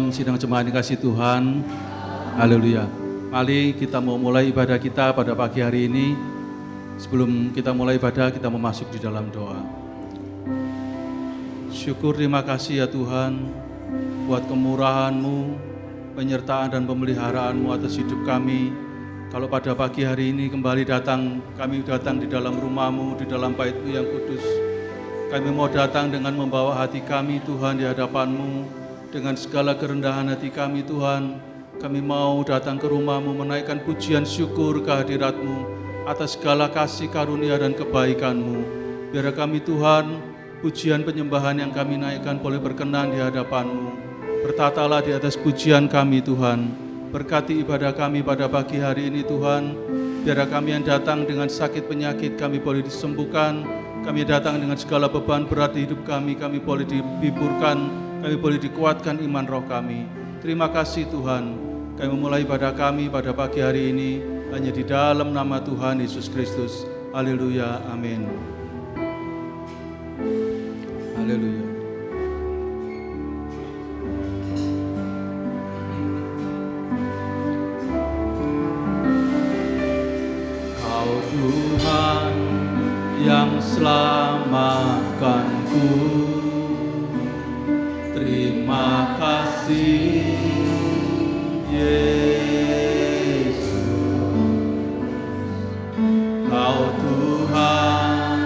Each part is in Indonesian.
Shalom, sidang jemaat yang kasih Tuhan. Haleluya. Mari kita mau mulai ibadah kita pada pagi hari ini. Sebelum kita mulai ibadah, kita mau masuk di dalam doa. Syukur, terima kasih ya Tuhan buat kemurahan-Mu, penyertaan dan pemeliharaan-Mu atas hidup kami. Kalau pada pagi hari ini kembali kami datang di dalam rumah-Mu, di dalam bait-Mu yang kudus. Kami mau datang dengan membawa hati kami Tuhan di hadapan-Mu. Dengan segala kerendahan hati kami Tuhan, kami mau datang ke rumah-Mu menaikkan pujian syukur kehadirat-Mu atas segala kasih karunia dan kebaikan-Mu. Biar kami Tuhan, pujian penyembahan yang kami naikkan boleh berkenan di hadapan-Mu. Bertatalah di atas pujian kami Tuhan. Berkati ibadah kami pada pagi hari ini Tuhan. Biar kami yang datang dengan sakit penyakit kami boleh disembuhkan. Kami datang dengan segala beban berat di hidup kami boleh dihiburkan. Kami boleh dikuatkan iman roh kami. Terima kasih Tuhan. Kami memulai ibadah kami pada pagi hari ini hanya di dalam nama Tuhan Yesus Kristus. Haleluya, amin. Haleluya. Kau Tuhan yang selamatkanku. Terima kasih Yesus, Kau Tuhan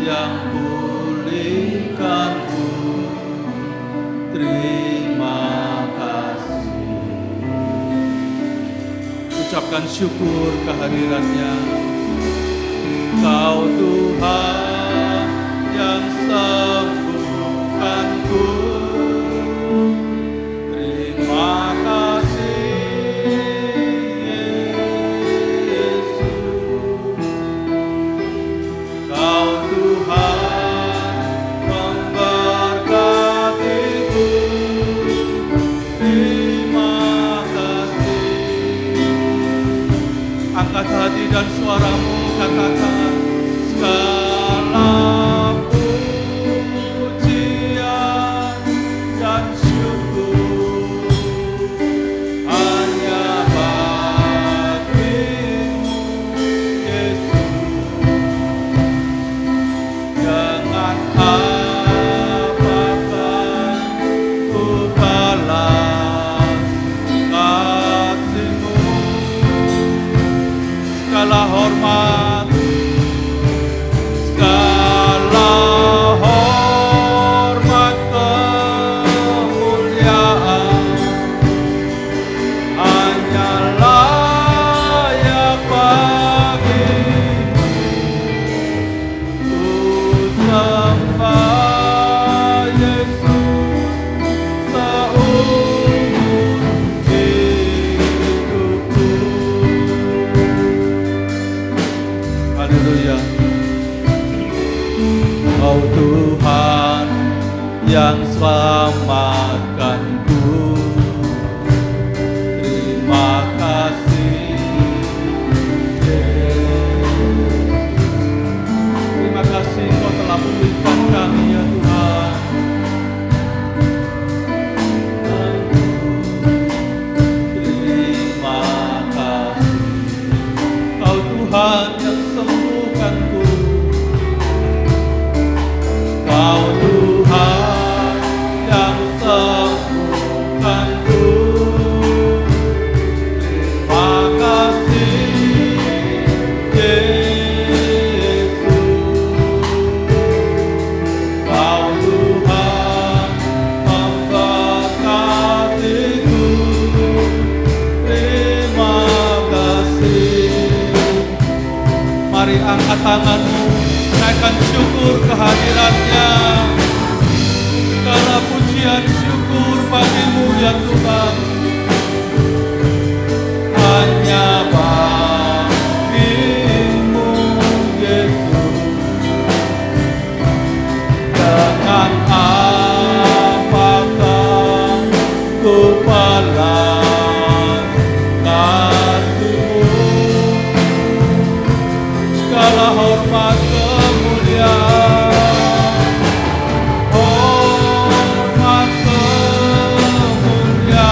yang pulihkanku. Terima kasih. Ucapkan syukur kehadirannya. Kau Tuhan yang sembuhkanku. Hati dan suaramu katakan segala pujian dan syukur hanya bagi-Mu Yesus. Dengan apakah ku balas kasih-Mu. Segala hormat, kemuliaan hanya layak bagi-Mu. Ku sembah Yesus seumur hidupku. Haleluya. Kau Tuhan yang selamatkanku. Terima kasih Yesus. Terima kasih Kau telah memulihkan kami ya Tuhan. Terima kasih Kau Tuhan yang sembuhkanku. Kau Tuhan yang sembuhkanku. Terima kasih Yesus. Kau Tuhan memberkatiku. Terima kasih. Mari angkat tanganmu, naikkan syukur kehadiratnya. Segala pujian syukur bagi-Mu ya Tuhan. Hanya bagi-Mu Yesus. Dengan apakah ku balas kasih-Mu. Segala hormat kemuliaan, hormat kemuliaan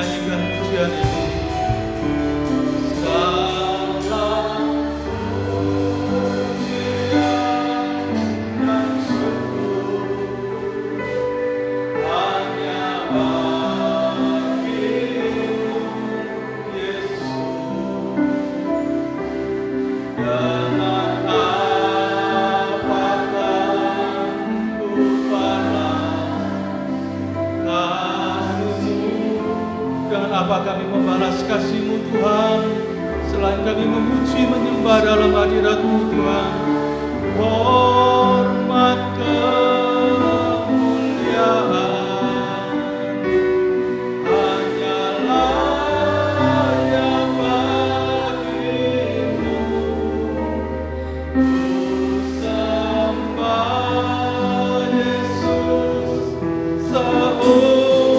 menyanyikan pujian ini. Apa kami membalas kasih-Mu Tuhan, selain kami memuji menyembah dalam hadirat-Mu Tuhan. Hormat kemuliaan hanyalah yang bagi-Mu. Ku sembah Yesus seumur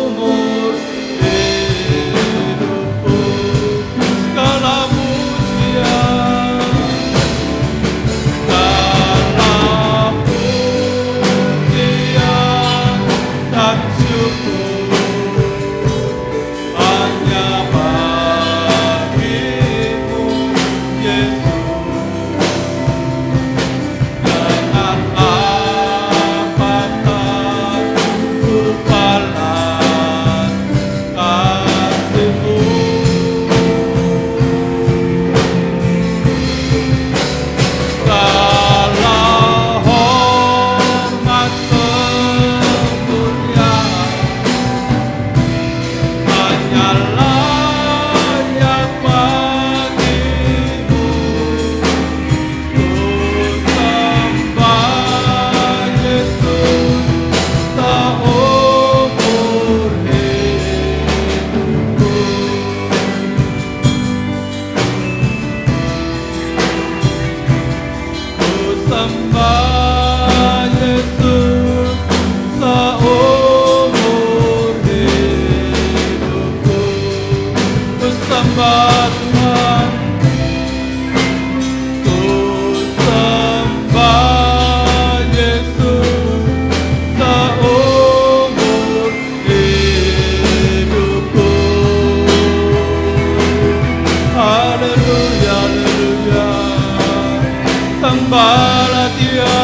sembahlah Dia,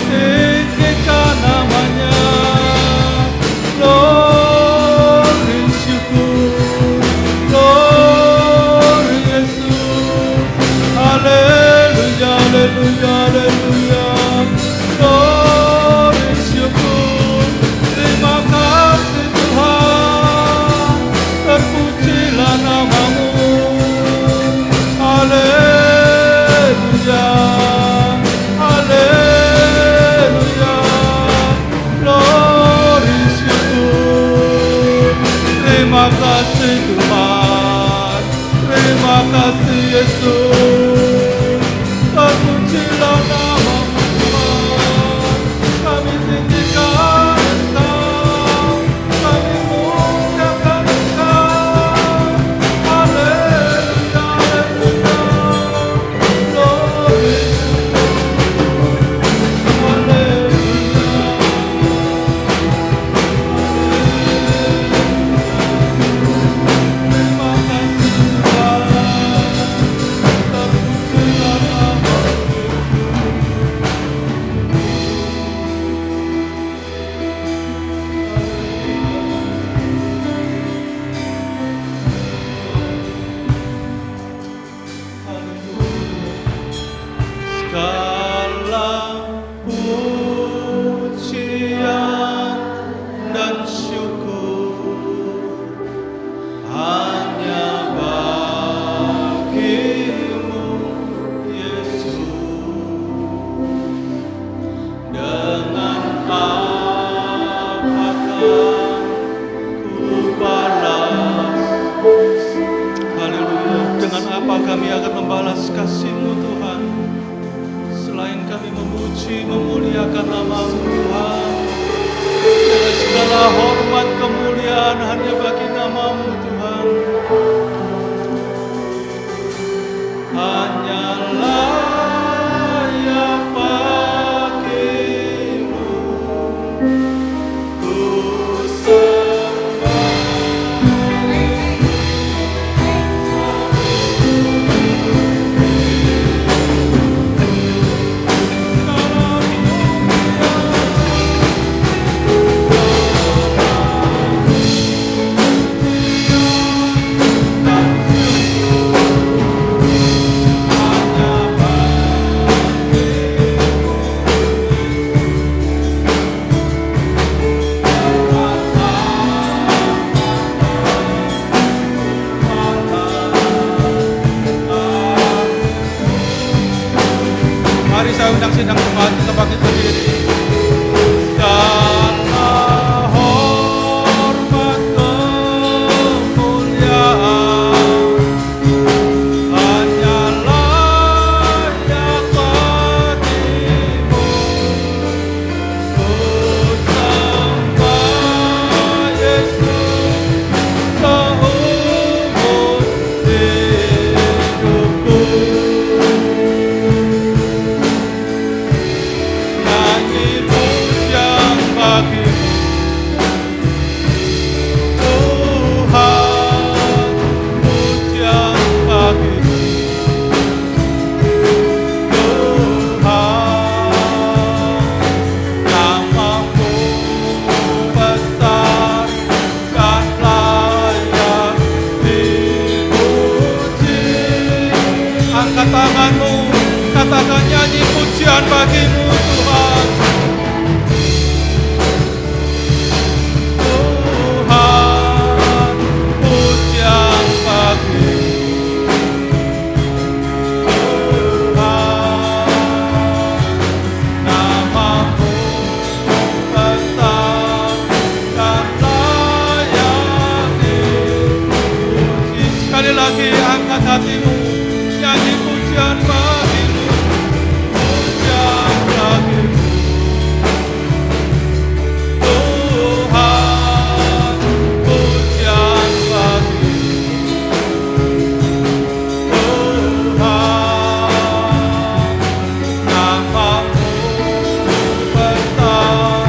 tinggikan namanya. Glory syukur, glory Yesus. Haleluya, haleluya, haleluya. Glory syukur, terima kasih Tuhan, terpujilah nama-Mu. Haleluya, haleluya, glory syukur. Terima kasih Tuhan, terima kasih Yesus, terpujilah nama-Mu Tuhan. Kami tinggikan Engkau, kami muliakan Engkau. Haleluya, haleluya. Segala pujian dan syukur hanya bagi-Mu Yesus. Dengan apakah ku balas? Haleluya. Dengan apa kami akan membalas kasih-Mu Tuhan, selain kami memuji memuliakan nama-Mu Tuhan. Biarlah segala hormat kemuliaan hanya bagi nama-Mu Tuhan. Hanyalah yang bagi-Mu ku sembah sidang jemaat kita bagi berdiri. Segala hormat kemuliaan hanya layak bagimu. Ku sembah Yesus seumur hidupku. Nyanyi pujian bagimu, Tuhan, pujian bagimu, Tuhan. Namamu besar dan layak dipuji. Angkat tanganmu, katakan nyanyi pujian bagimu Tuhan. Tuhan, pujian bagimu, Tuhan. Namamu besar dan layak dipuji. Sekali lagi angkat hatimu, nyanyi pujian bagimu, pujian bagimu, Tuhan, pujian bagimu, Tuhan. Namamu besar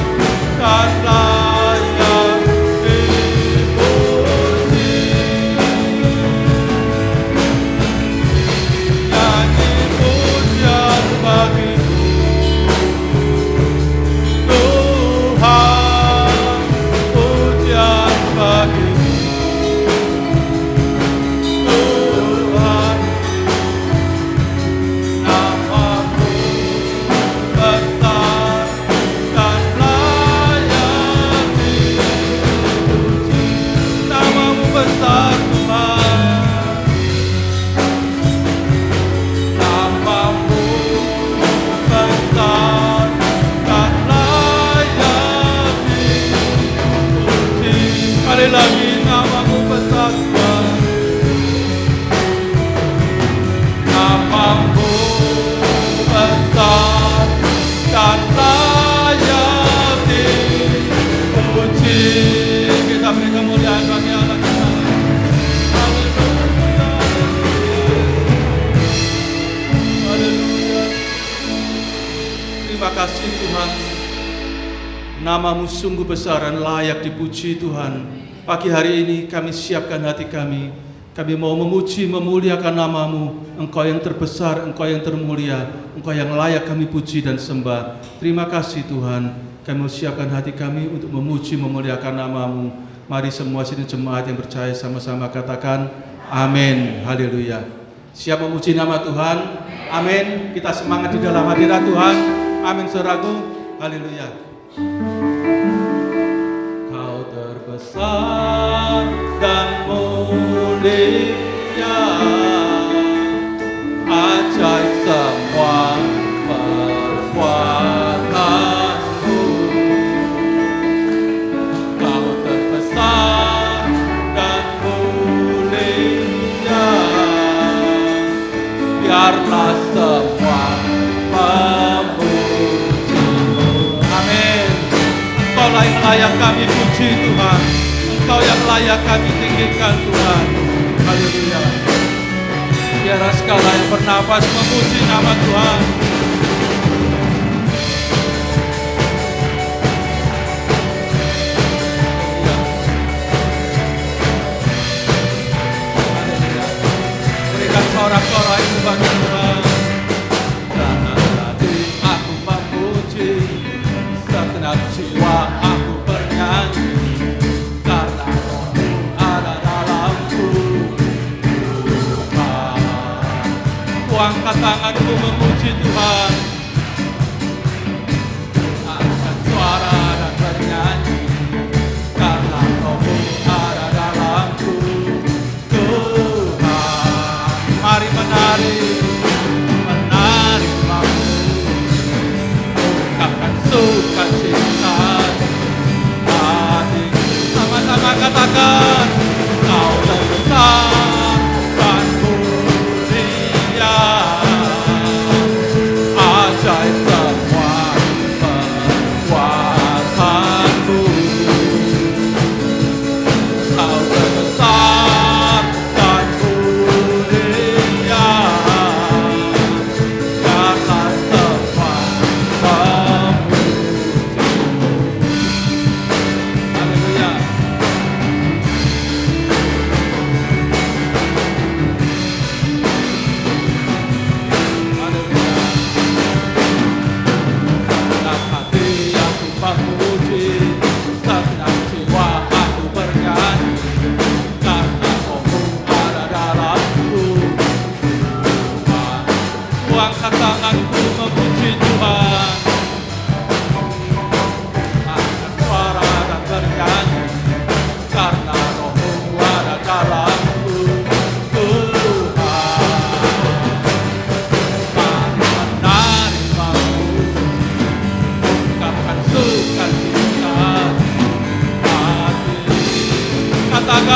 dan layak dipuji. Nyanyi pujian bagimu, Tuhan, pujian bagimu, Tuhan. Namamu besar dan layak dipuji. Namamu besar Tuhan. Namamu besar dan layak dipuji. Sekali lagi namamu besar Tuhan. Namamu besar dan layak dipuji. Kita beri kemuliaan bagi Allah kita. Haleluya. Haleluya. Terima kasih Tuhan. Namamu sungguh besar dan layak dipuji Tuhan. Pagi hari ini kami siapkan hati kami. Kami mau memuji, memuliakan namamu. Engkau yang terbesar, Engkau yang termulia, Engkau yang layak kami puji dan sembah. Terima kasih Tuhan. Kami mau siapkan hati kami untuk memuji, memuliakan namamu. Mari semua sini jemaat yang percaya sama-sama katakan amin. Haleluya. Siap memuji nama Tuhan? Amin. Kita semangat di dalam hadirat Tuhan. Amin saudaraku. Haleluya. Kau terbesar dan mulia, ajaib semua perbuatanmu. Kau terbesar dan mulia, biarlah semua memujimu. Amin. Engkau yang layak kami puji Tuhan. Engkau yang layak kami tinggikan Tuhan. Haleluya. Biarlah segala yang bernafas memuji nama Tuhan. Haleluya. Berikan sorak-sorai itu bagi Tuhan. Dalam hati aku memuji, segenap jiwa aku bernyanyi. Karena Roh-Mu ada dalamku, Tuhan. Ku angkat tanganku memuji Tuhan. Angkat suara dan bernyanyi. Karena Roh-Mu ada dalamku, Tuhan. Mari menari, menari lagu.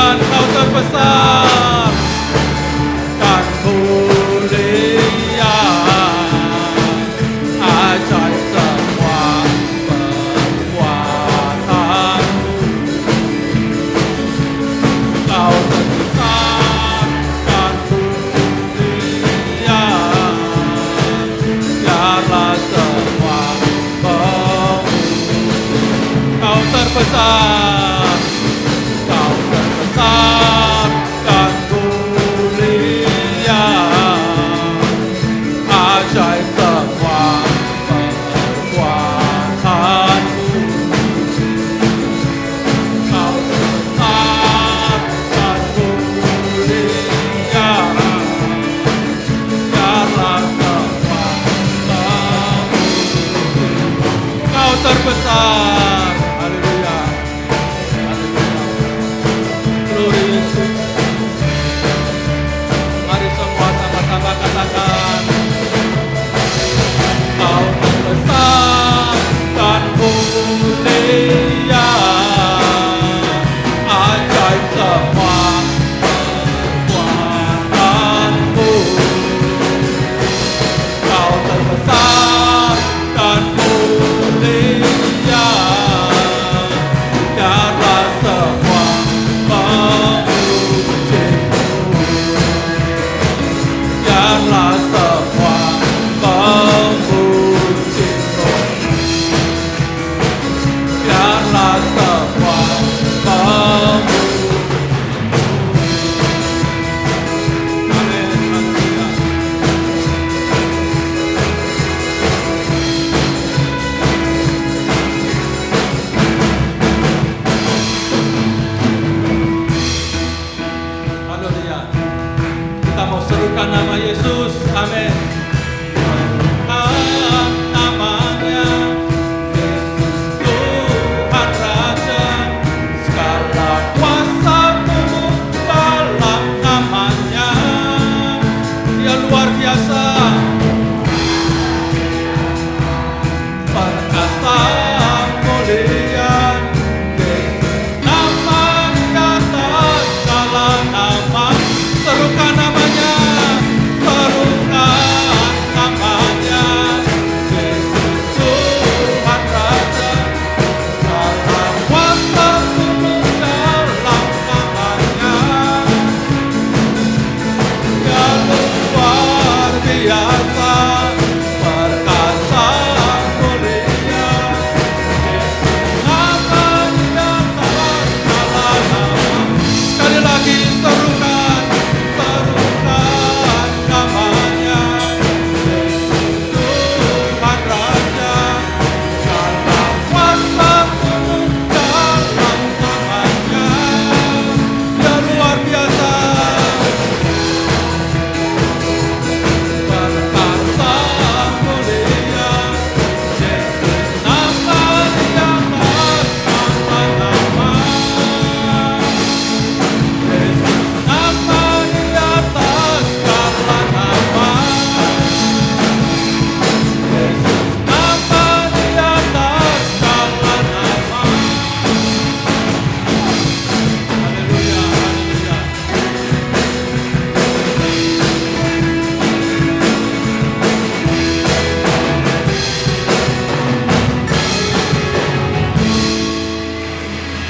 Tuhan, Kau terbesar dan mulia, ajaib semua perbuatanmu. Kau terbesar dan mulia, biarlah semua memuji. Kau terbesar, Kau terbesar dan mulia, ajaib semua perbuatanmu. Kau terbesar dan mulia, biarlah semua memuji. Kau terbesar. Haleluya. Glory Yesus. Mari semua sama-sama katakan, Kau terbesar dan mulia, ajaib semua perbuatanmu. Kau terbesar dan mulia, biarlah semua memujimu. Biarlah semua memujimu. Biarlah semua memujimu. Amin. Haleluya. Haleluya. Kita mau serukan nama Yesus. Amin. Serukan namanya, Yesus Tuhan Raja. Segala kuasa tubuh dalam namanya. Dia luar biasa, perkasa mulia. Yesus nama di atas segala nama. Serukan namanya, serukan namanya. Yesus Tuhan Raja. Segala kuasa tubuh dalam namanya. Dia luar biasa, perkasa mulia. Yesus nama di atas segala nama. Sekali lagi serukan, serukan namanya. Yesus Tuhan Raja. Segala kuasa tubuh dalam namanya. Dia luar biasa, perkasa mulia. Yesus nama di atas nama-nama. Yesus nama di atas segala nama. Yesus nama di atas segala nama. Haleluya, haleluya.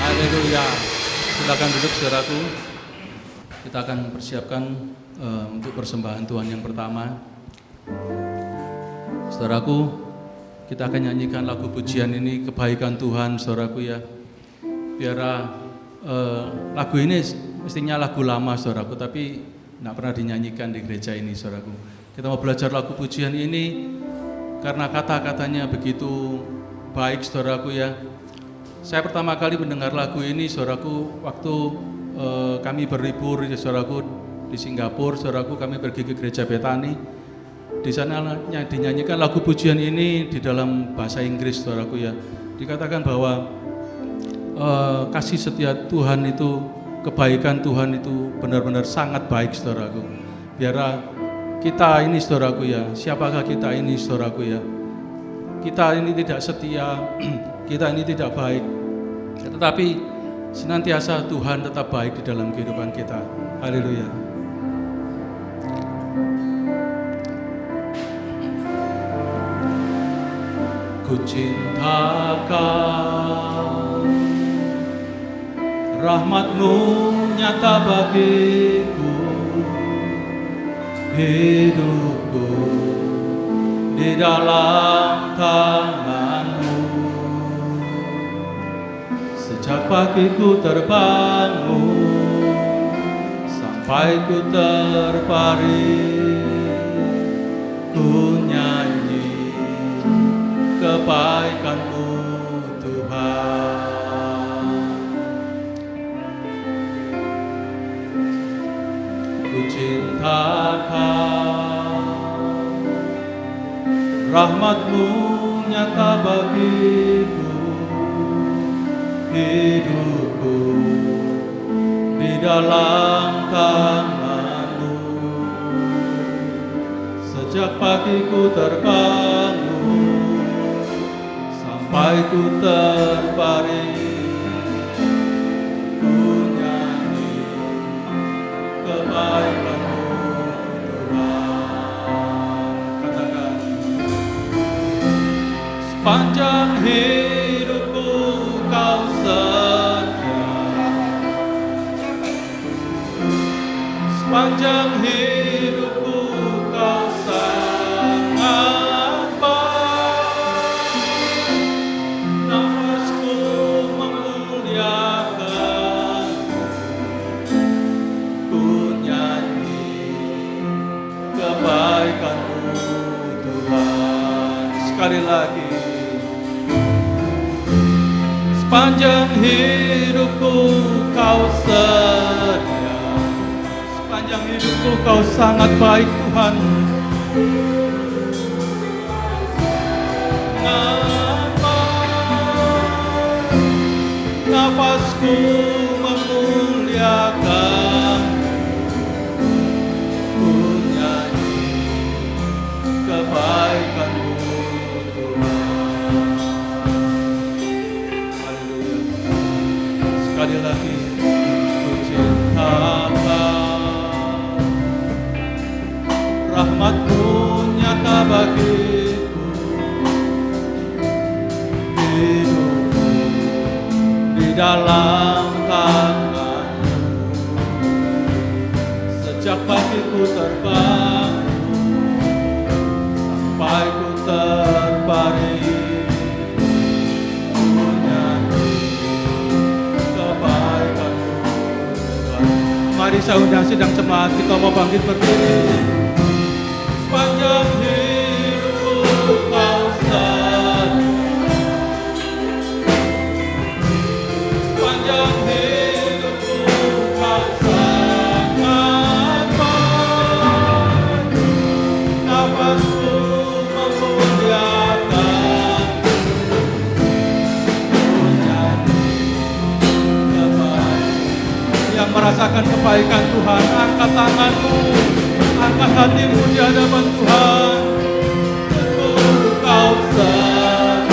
Haleluya. Silakan duduk saudaraku. Kita akan persiapkan untuk persembahan Tuhan yang pertama. Saudaraku, kita akan nyanyikan lagu pujian ini, kebaikan Tuhan, saudaraku ya. Biar lagu ini mestinya lagu lama, saudaraku, tapi tidak pernah dinyanyikan di gereja ini, saudaraku. Kita mau belajar lagu pujian ini karena kata-katanya begitu baik, saudaraku ya. Saya pertama kali mendengar lagu ini, saudaraku, waktu kami berlibur, saudaraku, di Singapura, saudaraku, kami pergi ke gereja Betani. Di sana dinyanyikan lagu pujian ini di dalam bahasa Inggris, saudaraku ya. Dikatakan bahwa kasih setia Tuhan itu, kebaikan Tuhan itu benar-benar sangat baik, saudaraku. Biar kita ini, saudaraku ya, siapakah kita ini, saudaraku ya? Kita ini tidak setia, kita ini tidak baik, tetapi senantiasa Tuhan tetap baik di dalam kehidupan kita. Haleluya. Ku cintakan rahmat-Mu nyata bagiku, hidupku di dalam tangan-Mu. Sejak pagi ku terbangun sampai ku terbaring, ku nyanyi kebaikan-Mu Tuhan. Ku cintakan rahmat-Mu nyata bagiku, hidupku di dalam tangan-Mu. Sejak pagi ku terbangun sampai ku terbaring, ku nyanyi kebaikan-Mu Tuhan. Katakan, sepanjang hidupku Kau setia, sepanjang hidupku Kau sangat baik. Nafasku memuliakan, ku nyanyi kebaikan-Mu Tuhan. Sekali lagi, sepanjang hidupku Kau setia, sepanjang hidupku Kau sangat baik Tuhan. Nafasku memuliakan, ku nyanyi kebaikan-Mu Tuhan. Haleluya. Sekali lagi, ku cintakan rahmat-Mu nyata bagiku, hidupku di dalam tangan-Mu. Sejak pagi ku terbangun sampai ku terbaring, ku nyanyi kebaikan-Mu Tuhan. Mari saudara sidang jemaat, kita mau bangkit berdiri. Sepanjang hidupku Kau setia, sepanjang hidupku Kau sangat baik. Nafasku memuliakan, ku nyanyi kebaikan. Yang merasakan kebaikan Tuhan, angkat tanganmu, angkat hatimu di hadapan Tuhan. Kau setia,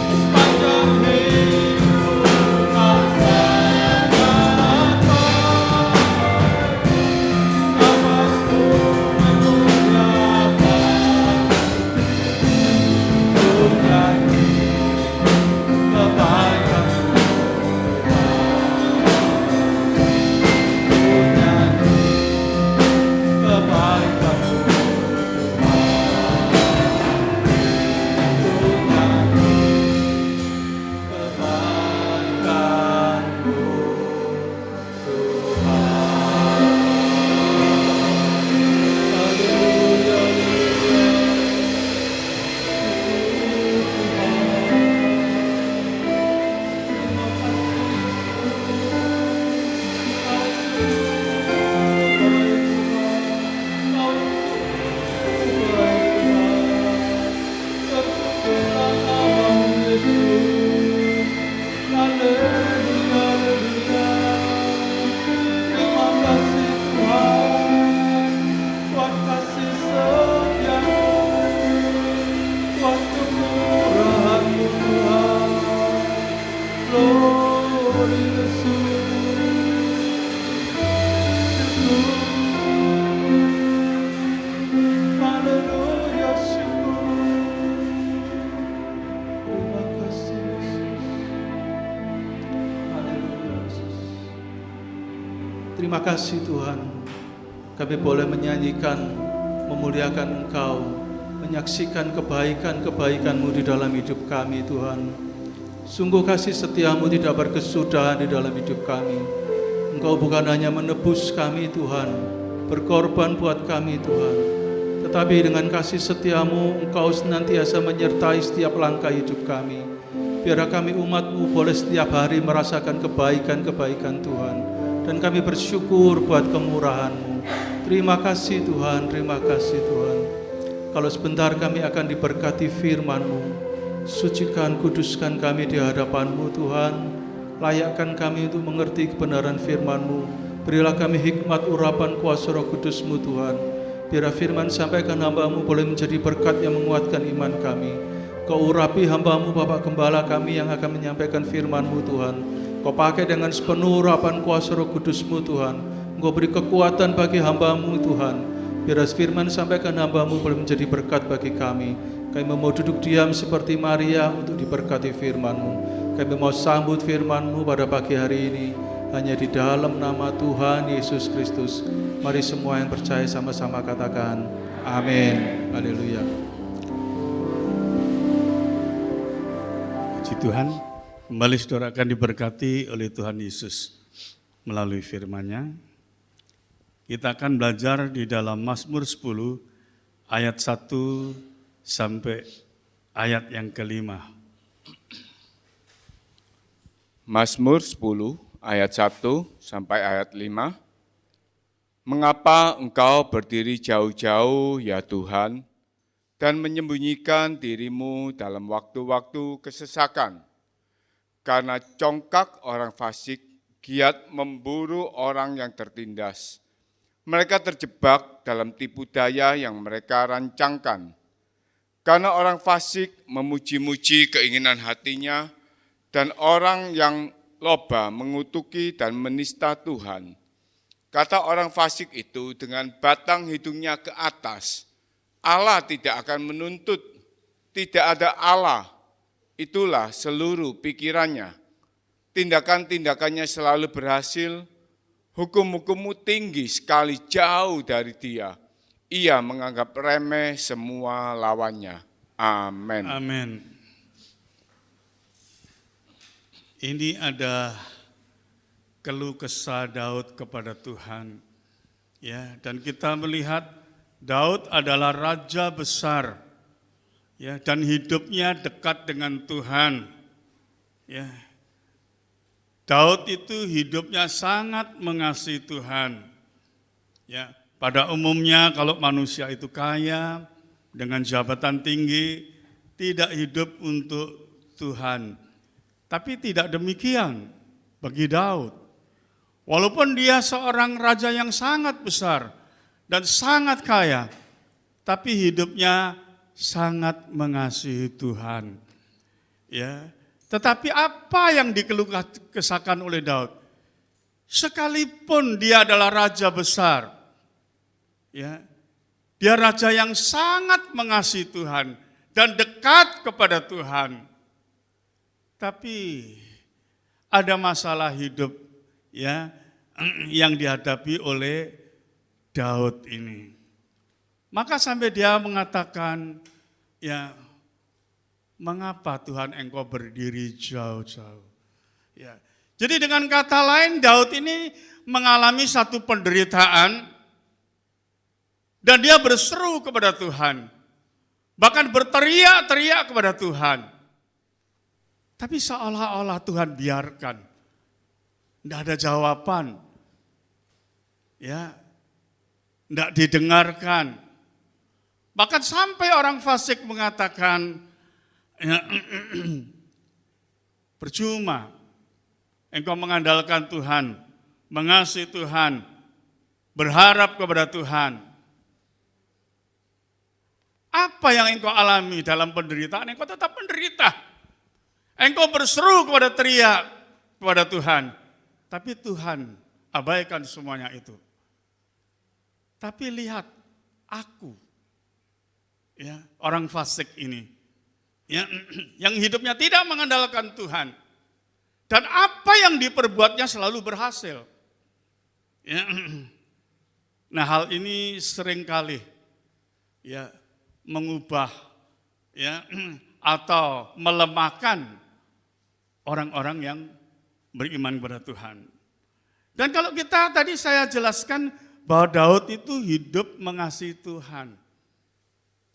sepanjang hidupku Kau sangat baik. Nafasku memuliakan, ku nyanyi kebaikan-Mu Tuhan. Ku nyanyi Terima kasih Tuhan, kami boleh menyanyikan, memuliakan Engkau, menyaksikan kebaikan-kebaikan-Mu di dalam hidup kami Tuhan. Sungguh kasih setia-Mu tidak berkesudahan di dalam hidup kami. Engkau bukan hanya menebus kami Tuhan, berkorban buat kami Tuhan, tetapi dengan kasih setia-Mu, Engkau senantiasa menyertai setiap langkah hidup kami. Biarlah kami umat-Mu boleh setiap hari merasakan kebaikan-kebaikan Tuhan. Dan kami bersyukur buat kemurahan-Mu. Terima kasih Tuhan, terima kasih Tuhan. Kalau sebentar kami akan diberkati firman-Mu, sucikan, kuduskan kami di hadapan-Mu Tuhan. Layakkan kami untuk mengerti kebenaran firman-Mu. Berilah kami hikmat urapan kuasa Roh Kudus-Mu Tuhan. Biar firman sampaikan hamba-Mu boleh menjadi berkat yang menguatkan iman kami. Kau urapi hamba-Mu Bapak Gembala kami yang akan menyampaikan firman-Mu Tuhan. Kau pakai dengan sepenuh urapan kuasa Roh Kudus-Mu Tuhan. Engkau beri kekuatan bagi hamba-Mu Tuhan. Biar firman sampaikan hamba-Mu boleh menjadi berkat bagi kami. Kami mau duduk diam seperti Maria untuk diberkati firman-Mu. Kami mau sambut firman-Mu pada pagi hari ini hanya di dalam nama Tuhan Yesus Kristus. Mari semua yang percaya sama-sama katakan amin. Haleluya. Puji Tuhan, kembali saudara akan diberkati oleh Tuhan Yesus melalui firman-Nya. Kita akan belajar di dalam Mazmur 10 ayat 1 sampai ayat yang kelima. Mazmur 10 ayat 1 sampai ayat 5. Mengapa engkau berdiri jauh-jauh ya Tuhan, dan menyembunyikan dirimu dalam waktu-waktu kesesakan? Karena congkak orang fasik giat memburu orang yang tertindas. Mereka terjebak dalam tipu daya yang mereka rancangkan. Karena orang fasik memuji-muji keinginan hatinya, dan orang yang loba mengutuki dan menista Tuhan. Kata orang fasik itu dengan batang hidungnya ke atas, Allah tidak akan menuntut, tidak ada Allah. Itulah seluruh pikirannya. Tindakan-tindakannya selalu berhasil, hukum-hukummu tinggi sekali jauh dari dia. Ia menganggap remeh semua lawannya. Amin. Amin. Ini ada keluh kesah Daud kepada Tuhan. Ya, dan kita melihat Daud adalah raja besar. Ya, dan hidupnya dekat dengan Tuhan. Ya. Daud itu hidupnya sangat mengasihi Tuhan. Ya, pada umumnya kalau manusia itu kaya dengan jabatan tinggi, tidak hidup untuk Tuhan. Tapi tidak demikian bagi Daud. Walaupun dia seorang raja yang sangat besar dan sangat kaya, tapi hidupnya sangat mengasihi Tuhan. Ya, tetapi apa yang dikeluh kesahkan oleh Daud? Sekalipun dia adalah raja besar, ya, dia raja yang sangat mengasihi Tuhan dan dekat kepada Tuhan. Tapi ada masalah hidup, ya, yang dihadapi oleh Daud ini. Maka sampai dia mengatakan, ya, mengapa Tuhan engkau berdiri jauh-jauh? Ya. Jadi dengan kata lain, Daud ini mengalami satu penderitaan dan dia berseru kepada Tuhan. Bahkan berteriak-teriak kepada Tuhan. Tapi seolah-olah Tuhan biarkan. Tidak ada jawaban. Ya, tidak didengarkan. Bahkan sampai orang fasik mengatakan, ya, percuma engkau mengandalkan Tuhan, mengasihi Tuhan, berharap kepada Tuhan. Apa yang engkau alami dalam penderitaan? Engkau tetap menderita. Engkau berseru teriak kepada Tuhan. Tapi Tuhan abaikan semuanya itu. Tapi lihat aku, ya, orang fasik ini, ya, yang hidupnya tidak mengandalkan Tuhan. Dan apa yang diperbuatnya selalu berhasil. Ya. Nah, hal ini seringkali ya mengubah ya atau melemahkan orang-orang yang beriman kepada Tuhan. Dan kalau kita tadi saya jelaskan bahwa Daud itu hidup mengasihi Tuhan,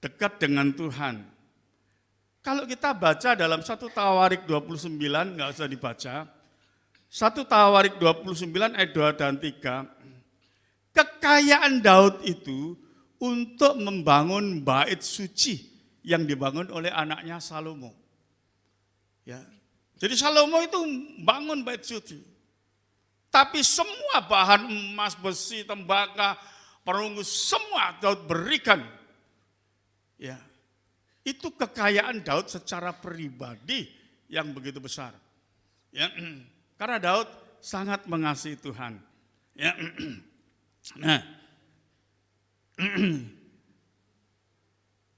dekat dengan Tuhan. Kalau kita baca dalam 1 Tawarik 29, nggak usah dibaca, 1 Tawarik 29 ayat 2 dan 3, kekayaan Daud itu untuk membangun bait suci yang dibangun oleh anaknya Salomo. Ya. Jadi Salomo itu bangun bait suci. Tapi semua bahan emas, besi, tembaga, perunggu, semua Daud berikan. Ya. Itu kekayaan Daud secara pribadi yang begitu besar. Ya. Karena Daud sangat mengasihi Tuhan. Ya. Nah,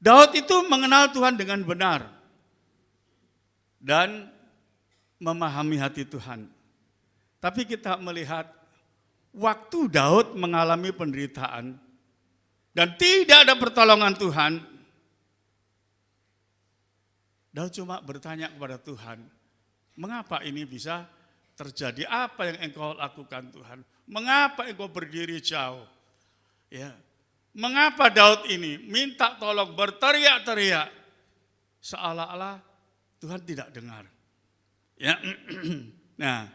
Daud itu mengenal Tuhan dengan benar dan memahami hati Tuhan. Tapi kita melihat waktu Daud mengalami penderitaan dan tidak ada pertolongan Tuhan, Daud cuma bertanya kepada Tuhan, mengapa ini bisa terjadi? Apa yang engkau lakukan Tuhan? Mengapa engkau berdiri jauh? Ya. Mengapa Daud ini minta tolong, berteriak-teriak, seolah-olah Tuhan tidak dengar. Ya. Nah,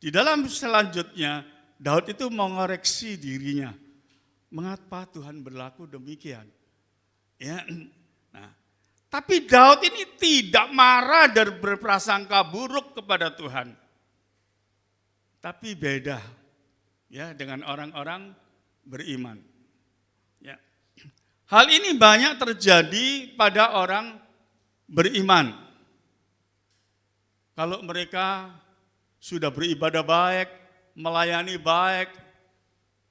di dalam selanjutnya Daud itu mengoreksi dirinya. Mengapa Tuhan berlaku demikian? Ya. Nah, tapi Daud ini tidak marah dan berprasangka buruk kepada Tuhan. Tapi beda ya dengan orang-orang beriman. Ya. Hal ini banyak terjadi pada orang beriman. Kalau mereka sudah beribadah baik, melayani baik,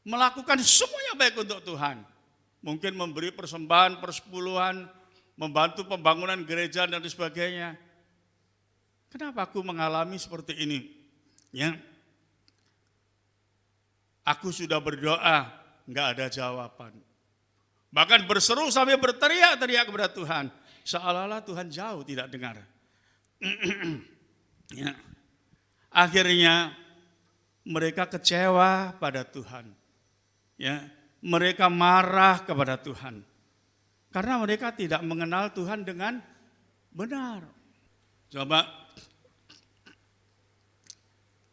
melakukan semuanya baik untuk Tuhan. Mungkin memberi persembahan, persepuluhan, membantu pembangunan gereja dan sebagainya. Kenapa aku mengalami seperti ini? Ya. Aku sudah berdoa, enggak ada jawaban. Bahkan berseru sampai berteriak-teriak kepada Tuhan. Seolah-olah Tuhan jauh tidak dengar. Ya. Akhirnya mereka kecewa pada Tuhan. Ya. Mereka marah kepada Tuhan. Karena mereka tidak mengenal Tuhan dengan benar. Coba,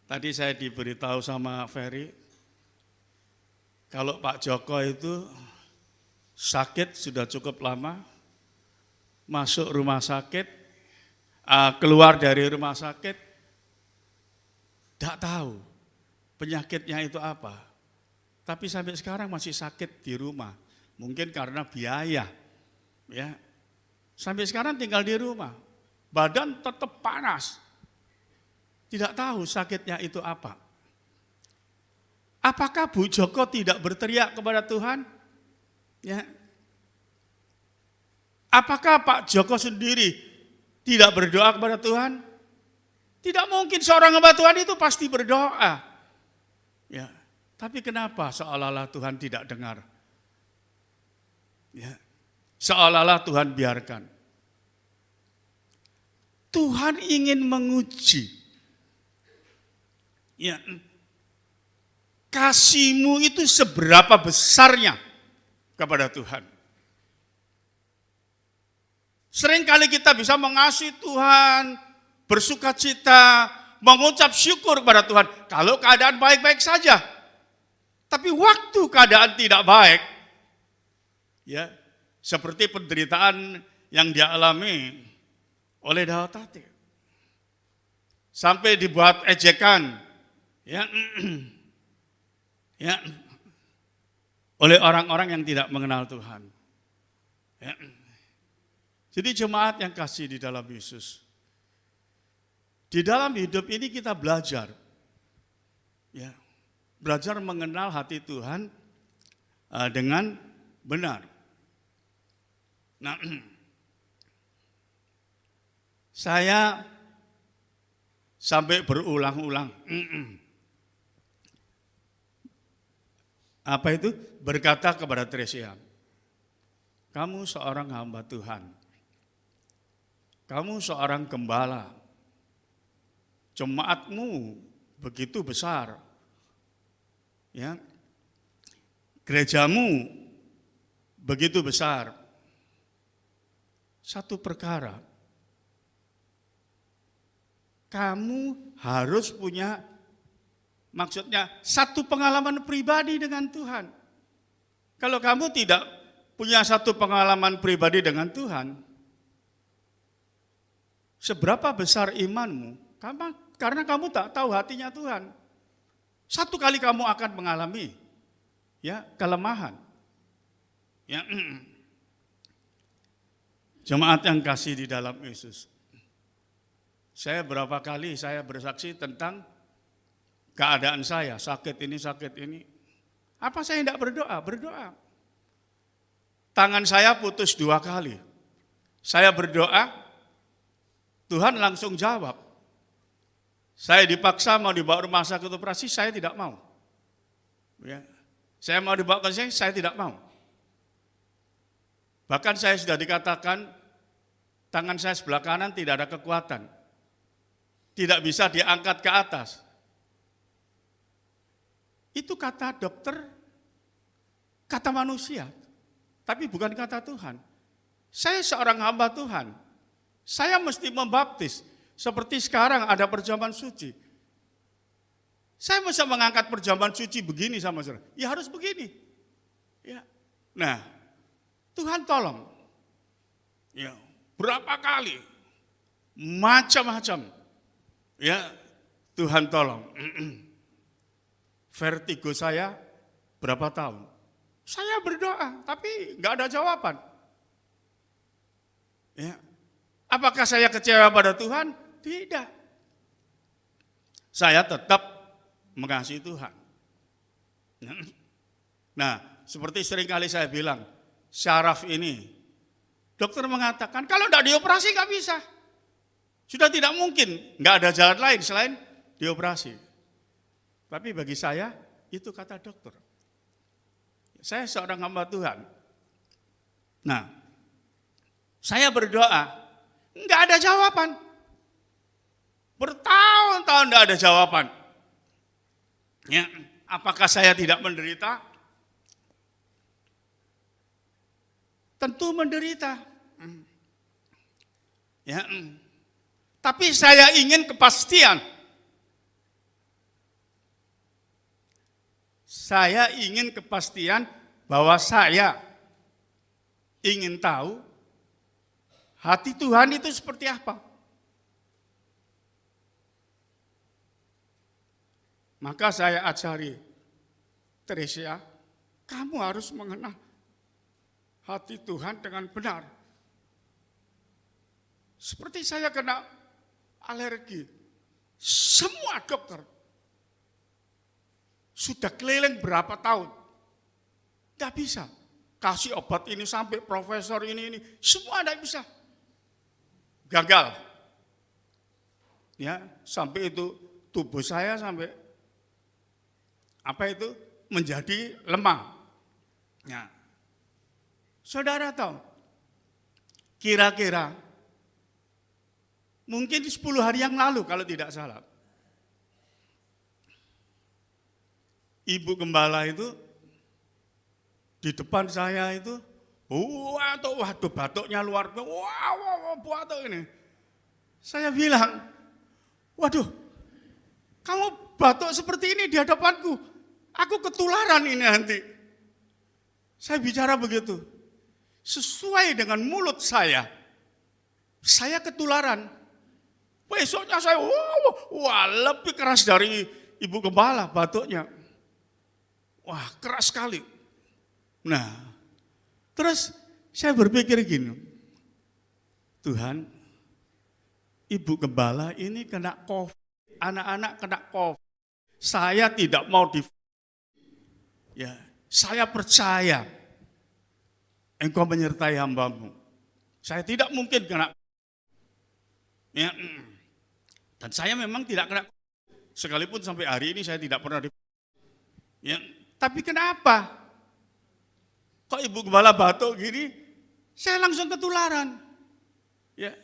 tadi saya diberitahu sama Ferry, kalau Pak Joko itu sakit sudah cukup lama, masuk rumah sakit, keluar dari rumah sakit, tidak tahu penyakitnya itu apa. Tapi sampai sekarang masih sakit di rumah, mungkin karena biaya. Ya, sampai sekarang tinggal di rumah, badan tetap panas, tidak tahu sakitnya itu apa. Apakah Bu Joko tidak berteriak kepada Tuhan? Ya. Apakah Pak Joko sendiri tidak berdoa kepada Tuhan? Tidak mungkin, seorang hamba Tuhan itu pasti berdoa. Ya. Tapi kenapa seolah-olah Tuhan tidak dengar? Ya. Seolah-olah Tuhan biarkan. Tuhan ingin menguji. Ya. Kasihmu itu seberapa besarnya kepada Tuhan. Seringkali kita bisa mengasihi Tuhan, bersuka cita, mengucap syukur kepada Tuhan. Kalau keadaan baik-baik saja. Tapi waktu keadaan tidak baik, ya seperti penderitaan yang dialami oleh Daud tadi. Sampai dibuat ejekan, ya. Ya, oleh orang-orang yang tidak mengenal Tuhan. Ya. Jadi jemaat yang kasih di dalam Yesus, di dalam hidup ini kita belajar, ya, belajar mengenal hati Tuhan dengan benar. Nah, saya sampai berulang-ulang Apa itu? Berkata kepada Tresia, kamu seorang hamba Tuhan, kamu seorang gembala, jemaatmu begitu besar, ya, gerejamu begitu besar. Satu perkara, kamu harus punya, maksudnya satu pengalaman pribadi dengan Tuhan. Kalau kamu tidak punya satu pengalaman pribadi dengan Tuhan, seberapa besar imanmu, karena kamu tak tahu hatinya Tuhan. Satu kali kamu akan mengalami ya kelemahan. Ya, jemaat yang kasih di dalam Yesus. Saya berapa kali saya bersaksi tentang keadaan saya, sakit ini. Apa saya tidak berdoa? Berdoa. Tangan saya putus 2 kali. Saya berdoa, Tuhan langsung jawab. Saya dipaksa mau dibawa rumah sakit operasi, saya tidak mau. Ya. Saya mau dibawa ke sini, saya tidak mau. Bahkan saya sudah dikatakan, tangan saya sebelah kanan tidak ada kekuatan. Tidak bisa diangkat ke atas. Itu kata dokter, kata manusia, tapi bukan kata Tuhan. Saya seorang hamba Tuhan. Saya mesti membaptis. Seperti sekarang ada perjamuan suci. Saya bisa mengangkat perjamuan suci begini sama saudara. Ya harus begini. Ya. Nah, Tuhan tolong. Ya, berapa kali? Macam-macam. Ya, Tuhan tolong. Vertigo saya berapa tahun? Saya berdoa, tapi nggak ada jawaban. Ya. Apakah saya kecewa pada Tuhan? Tidak. Saya tetap mengasihi Tuhan. Nah, seperti seringkali saya bilang, syaraf ini, dokter mengatakan kalau tidak dioperasi nggak bisa. Sudah tidak mungkin, nggak ada jalan lain selain dioperasi. Tapi bagi saya, itu kata dokter. Saya seorang hamba Tuhan. Nah, saya berdoa, nggak ada jawaban. Bertahun-tahun nggak ada jawaban. Ya, apakah saya tidak menderita? Tentu menderita. Ya, tapi saya ingin kepastian. Saya ingin kepastian bahwa saya ingin tahu hati Tuhan itu seperti apa. Maka saya ajari Tresia, kamu harus mengenal hati Tuhan dengan benar. Seperti saya kena alergi, semua dokter sudah keliling berapa tahun, tidak bisa. Kasih obat ini sampai profesor ini, semua tidak bisa. Gagal. Ya, sampai itu tubuh saya sampai menjadi lemah. Ya. Saudara tahu, kira-kira mungkin 10 hari yang lalu kalau tidak salah, ibu gembala itu di depan saya itu, waduh batuknya luar biasa, batuk ini. Saya bilang, waduh, kamu batuk seperti ini di hadapanku, aku ketularan ini nanti. Saya bicara begitu, sesuai dengan mulut saya ketularan. Besoknya saya, lebih keras dari ibu gembala batuknya. Wah, keras sekali. Nah, terus saya berpikir gini, Tuhan, ibu gembala ini kena COVID, anak-anak kena COVID. Saya tidak mau ya, saya percaya Engkau menyertai hamba-Mu. Saya tidak mungkin kena. Ya, dan saya memang tidak kena. Sekalipun sampai hari ini saya tidak pernah ya, Tapi kenapa? Kok Ibu Gembala batuk gini, saya langsung ketularan. Ya,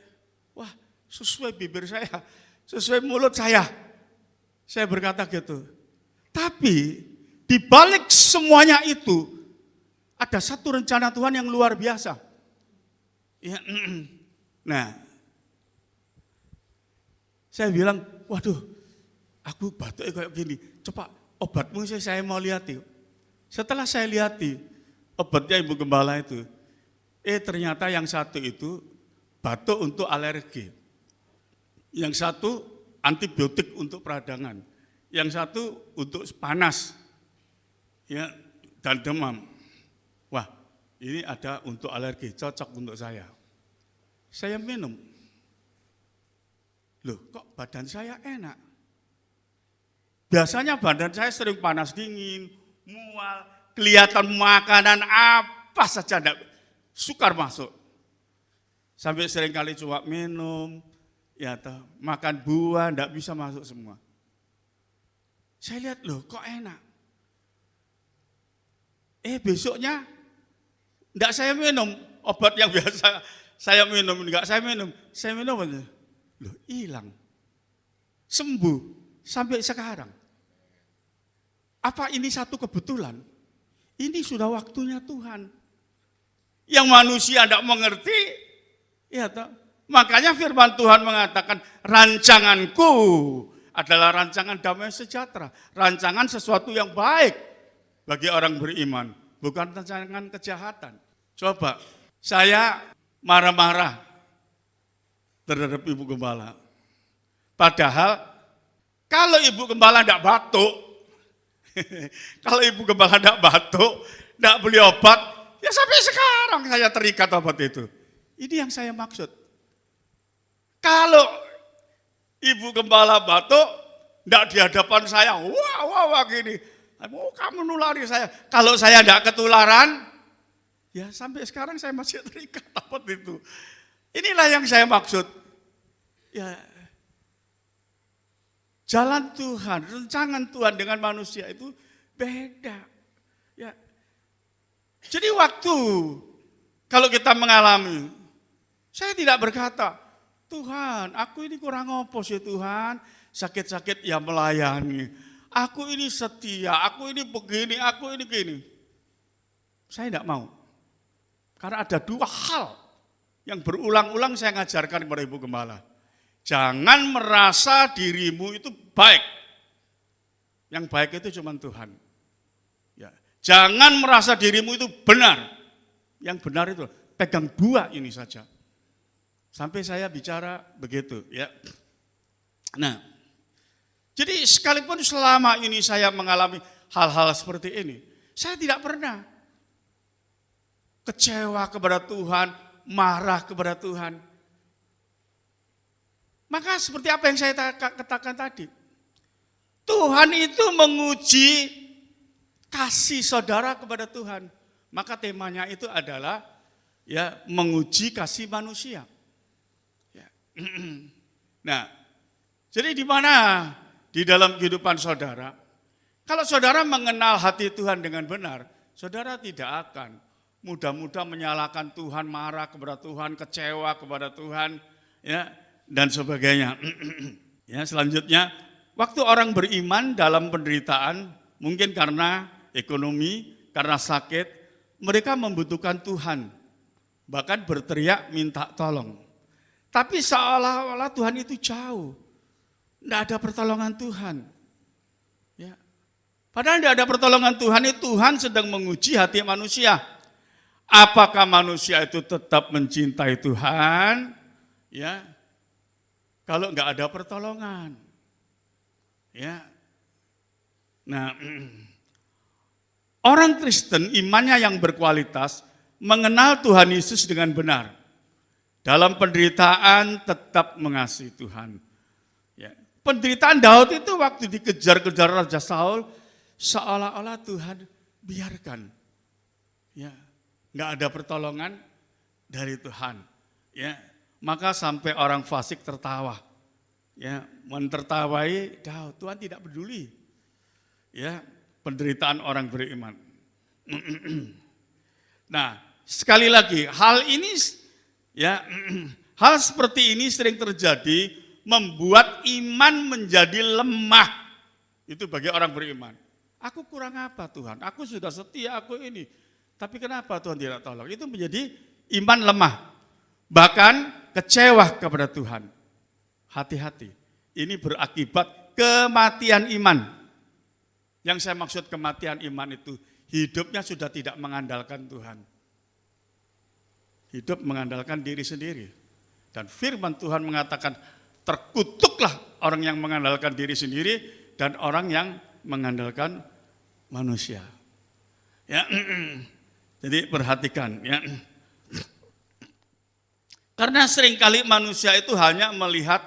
wah sesuai bibir saya, sesuai mulut saya. Saya berkata gitu. Tapi di balik semuanya itu, ada satu rencana Tuhan yang luar biasa. Ya, nah, saya bilang, waduh, aku batuk kayak gini. Coba obatmu saya mau lihat yuk. Setelah saya lihati obatnya Ibu Gembala itu, ternyata yang satu itu batuk untuk alergi, yang satu antibiotik untuk peradangan, yang satu untuk panas, ya dan demam. Wah, ini ada untuk alergi, cocok untuk saya. Saya minum. Loh, kok badan saya enak? Biasanya badan saya sering panas dingin, mual, kelihatan makanan apa saja enggak sukar masuk. Sampai sering kali coba minum, ya makan buah enggak bisa masuk semua. Saya lihat, loh kok enak. Besoknya enggak saya minum obat yang biasa saya minum, enggak saya minum aja. Loh hilang, sembuh sampai sekarang. Apa ini satu kebetulan? Ini sudah waktunya Tuhan. Yang manusia tidak mengerti, ya toh. Makanya firman Tuhan mengatakan, rancanganku adalah rancangan damai sejahtera. Rancangan sesuatu yang baik bagi orang beriman, bukan rancangan kejahatan. Coba, saya marah-marah terhadap Ibu Gembala. Padahal, kalau Ibu Gembala tidak batuk, kalau Ibu Gembala tidak batuk, tidak beli obat, ya sampai sekarang saya terikat obat itu. Ini yang saya maksud. Kalau Ibu Gembala batuk, tidak di hadapan saya, wah gini, kamu nulari saya. Kalau saya tidak ketularan, ya sampai sekarang saya masih terikat obat itu. Inilah yang saya maksud. Ya, jalan Tuhan, rancangan Tuhan dengan manusia itu beda. Ya. Jadi waktu kalau kita mengalami, saya tidak berkata, Tuhan, aku ini kurang apa sih Tuhan, sakit-sakit ya melayani. Aku ini setia, aku ini begini, aku ini gini. Saya tidak mau. Karena ada dua hal yang berulang-ulang saya ngajarkan kepada Ibu Gembala. Jangan merasa dirimu itu baik. Yang baik itu cuma Tuhan. Ya. Jangan merasa dirimu itu benar. Yang benar itu pegang dua ini saja. Sampai saya bicara begitu. Ya. Nah, jadi sekalipun selama ini saya mengalami hal-hal seperti ini, saya tidak pernah kecewa kepada Tuhan, marah kepada Tuhan. Maka seperti apa yang saya katakan tadi, Tuhan itu menguji kasih saudara kepada Tuhan. Maka temanya itu adalah ya menguji kasih manusia. Ya. Nah, jadi di mana di dalam kehidupan saudara, kalau saudara mengenal hati Tuhan dengan benar, saudara tidak akan mudah-mudah menyalahkan Tuhan, marah kepada Tuhan, kecewa kepada Tuhan, ya dan sebagainya. Ya, selanjutnya, waktu orang beriman dalam penderitaan, mungkin karena ekonomi, karena sakit, mereka membutuhkan Tuhan, bahkan berteriak minta tolong. Tapi seolah-olah Tuhan itu jauh, tidak ada pertolongan Tuhan. Ya. Padahal tidak ada pertolongan Tuhan, itu Tuhan sedang menguji hati manusia. Apakah manusia itu tetap mencintai Tuhan? Ya, kalau enggak ada pertolongan. Ya. Nah, orang Kristen imannya yang berkualitas mengenal Tuhan Yesus dengan benar. Dalam penderitaan tetap mengasihi Tuhan. Ya. Penderitaan Daud itu waktu dikejar-kejar Raja Saul, seolah-olah Tuhan biarkan. Ya. Enggak ada pertolongan dari Tuhan. Ya, maka sampai orang fasik tertawa. Ya, mentertawai Daud, Tuhan tidak peduli. Ya. penderitaan orang beriman. Nah, sekali lagi, hal ini ya, hal seperti ini sering terjadi membuat iman menjadi lemah. Itu bagi orang beriman. Aku kurang apa Tuhan? Aku sudah setia, aku ini. Tapi kenapa Tuhan tidak tolong? Itu menjadi iman lemah. Bahkan kecewa kepada Tuhan. Hati-hati. Ini berakibat kematian iman. Yang saya maksud kematian iman itu, hidupnya sudah tidak mengandalkan Tuhan. Hidup mengandalkan diri sendiri. Dan firman Tuhan mengatakan, terkutuklah orang yang mengandalkan diri sendiri dan orang yang mengandalkan manusia. Ya, jadi perhatikan ya. Karena seringkali manusia itu hanya melihat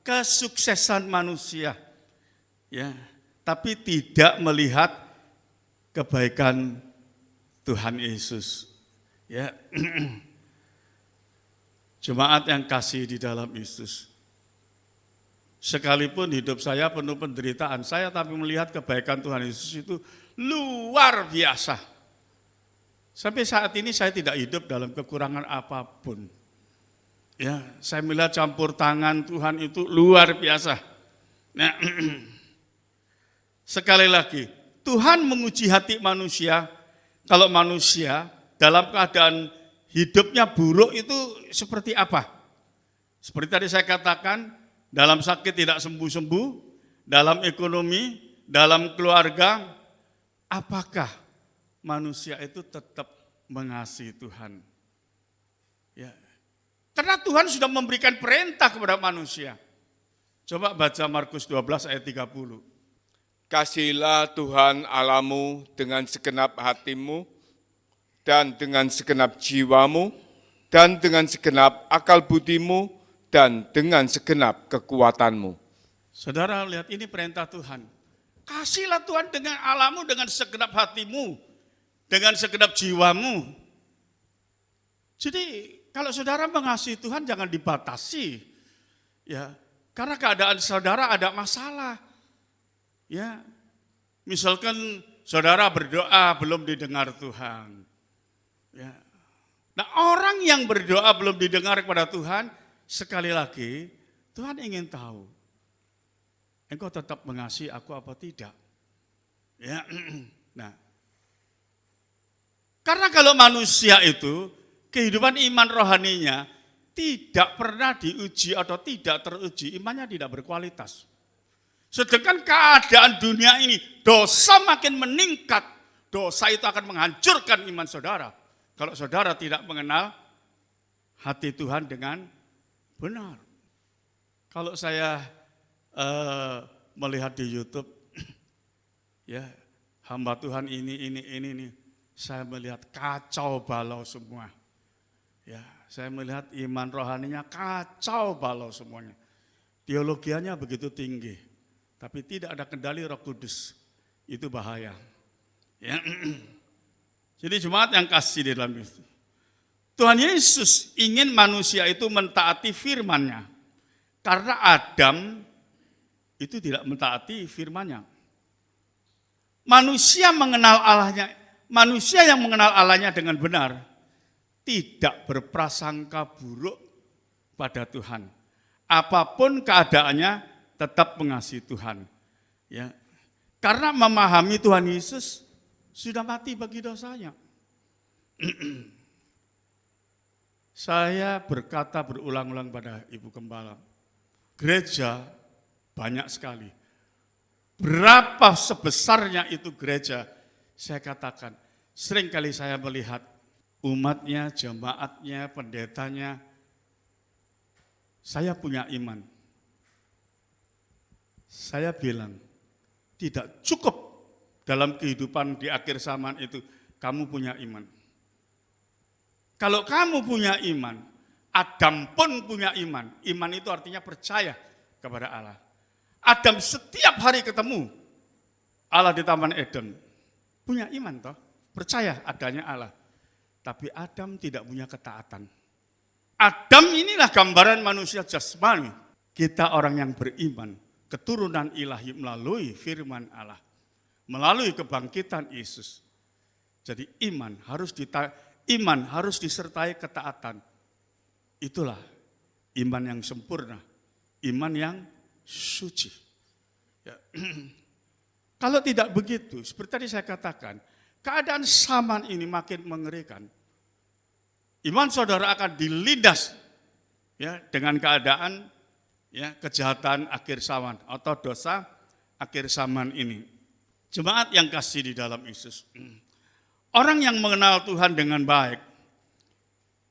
kesuksesan manusia. Ya, tapi tidak melihat kebaikan Tuhan Yesus. Ya. Jemaat yang kasih di dalam Yesus. Sekalipun hidup saya penuh penderitaan, saya tapi melihat kebaikan Tuhan Yesus itu luar biasa. Sampai saat ini saya tidak hidup dalam kekurangan apapun. Ya, saya melihat campur tangan Tuhan itu luar biasa. Nah, sekali lagi, Tuhan menguji hati manusia. Kalau manusia dalam keadaan hidupnya buruk itu seperti apa? Seperti tadi saya katakan, dalam sakit tidak sembuh-sembuh, dalam ekonomi, dalam keluarga, apakah manusia itu tetap mengasihi Tuhan? Ya. Karena Tuhan sudah memberikan perintah kepada manusia. Coba baca Markus 12 ayat 30. Kasihilah Tuhan Allahmu dengan segenap hatimu, dan dengan segenap jiwamu, dan dengan segenap akal budimu, dan dengan segenap kekuatanmu. Saudara lihat, ini perintah Tuhan. Kasihlah Tuhan dengan Allahmu, dengan segenap hatimu, dengan segenap jiwamu. Jadi kalau saudara mengasihi Tuhan jangan dibatasi. Ya, karena keadaan saudara ada masalah. Ya, misalkan saudara berdoa belum didengar Tuhan. Ya. Nah, orang yang berdoa belum didengar kepada Tuhan, sekali lagi Tuhan ingin tahu, engkau tetap mengasihi aku apa tidak? Ya. Nah, karena kalau manusia itu kehidupan iman rohaninya tidak pernah diuji atau tidak teruji, imannya tidak berkualitas. Sedangkan keadaan dunia ini, dosa makin meningkat, dosa itu akan menghancurkan iman saudara. Kalau saudara tidak mengenal hati Tuhan dengan benar. Kalau saya melihat di YouTube, ya hamba Tuhan ini, saya melihat kacau balau semua. Ya, saya melihat iman rohaninya kacau balau semuanya. Teologianya begitu tinggi, tapi tidak ada kendali Roh Kudus. Itu bahaya. Ya. Jadi jemaat yang kasih di dalam itu. Tuhan Yesus ingin manusia itu mentaati firman-Nya. Karena Adam itu tidak mentaati firman-Nya. Manusia yang mengenal Allahnya dengan benar tidak berprasangka buruk pada Tuhan. Apapun keadaannya tetap mengasihi Tuhan. Ya. Karena memahami Tuhan Yesus sudah mati bagi dosanya. Saya berkata berulang-ulang pada Ibu Gembala, gereja banyak sekali. Berapa sebesarnya itu gereja? Saya katakan, seringkali saya melihat umatnya, jemaatnya, pendetanya, saya punya iman. Saya bilang, tidak cukup dalam kehidupan di akhir zaman itu, kamu punya iman. Kalau kamu punya iman, Adam pun punya iman. Iman itu artinya percaya kepada Allah. Adam setiap hari ketemu Allah di Taman Eden. Punya iman toh, percaya adanya Allah. Tapi Adam tidak punya ketaatan. Adam inilah gambaran manusia jasmani. Kita orang yang beriman, keturunan ilahi melalui firman Allah. melalui kebangkitan Yesus. Jadi iman harus disertai ketaatan. Itulah iman yang sempurna, iman yang suci. Ya. Kalau tidak begitu, seperti tadi saya katakan, keadaan zaman ini makin mengerikan. Iman saudara akan dilindas ya dengan keadaan ya kejahatan akhir zaman atau dosa akhir zaman ini. Jemaat yang kasih di dalam Yesus. Orang yang mengenal Tuhan dengan baik,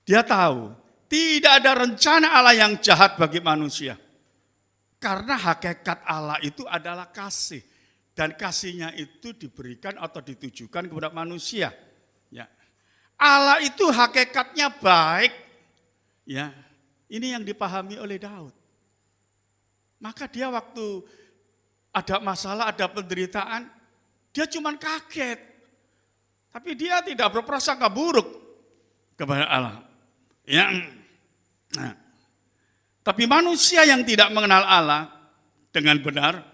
dia tahu tidak ada rencana Allah yang jahat bagi manusia. Karena hakikat Allah itu adalah kasih. Dan kasihnya itu diberikan atau ditujukan kepada manusia. Ya. Allah itu hakikatnya baik. Ya, ini yang dipahami oleh Daud. Maka dia waktu ada masalah, ada penderitaan, dia cuma kaget. Tapi dia tidak berprasangka buruk kepada Allah. Ya. Nah, tapi manusia yang tidak mengenal Allah dengan benar,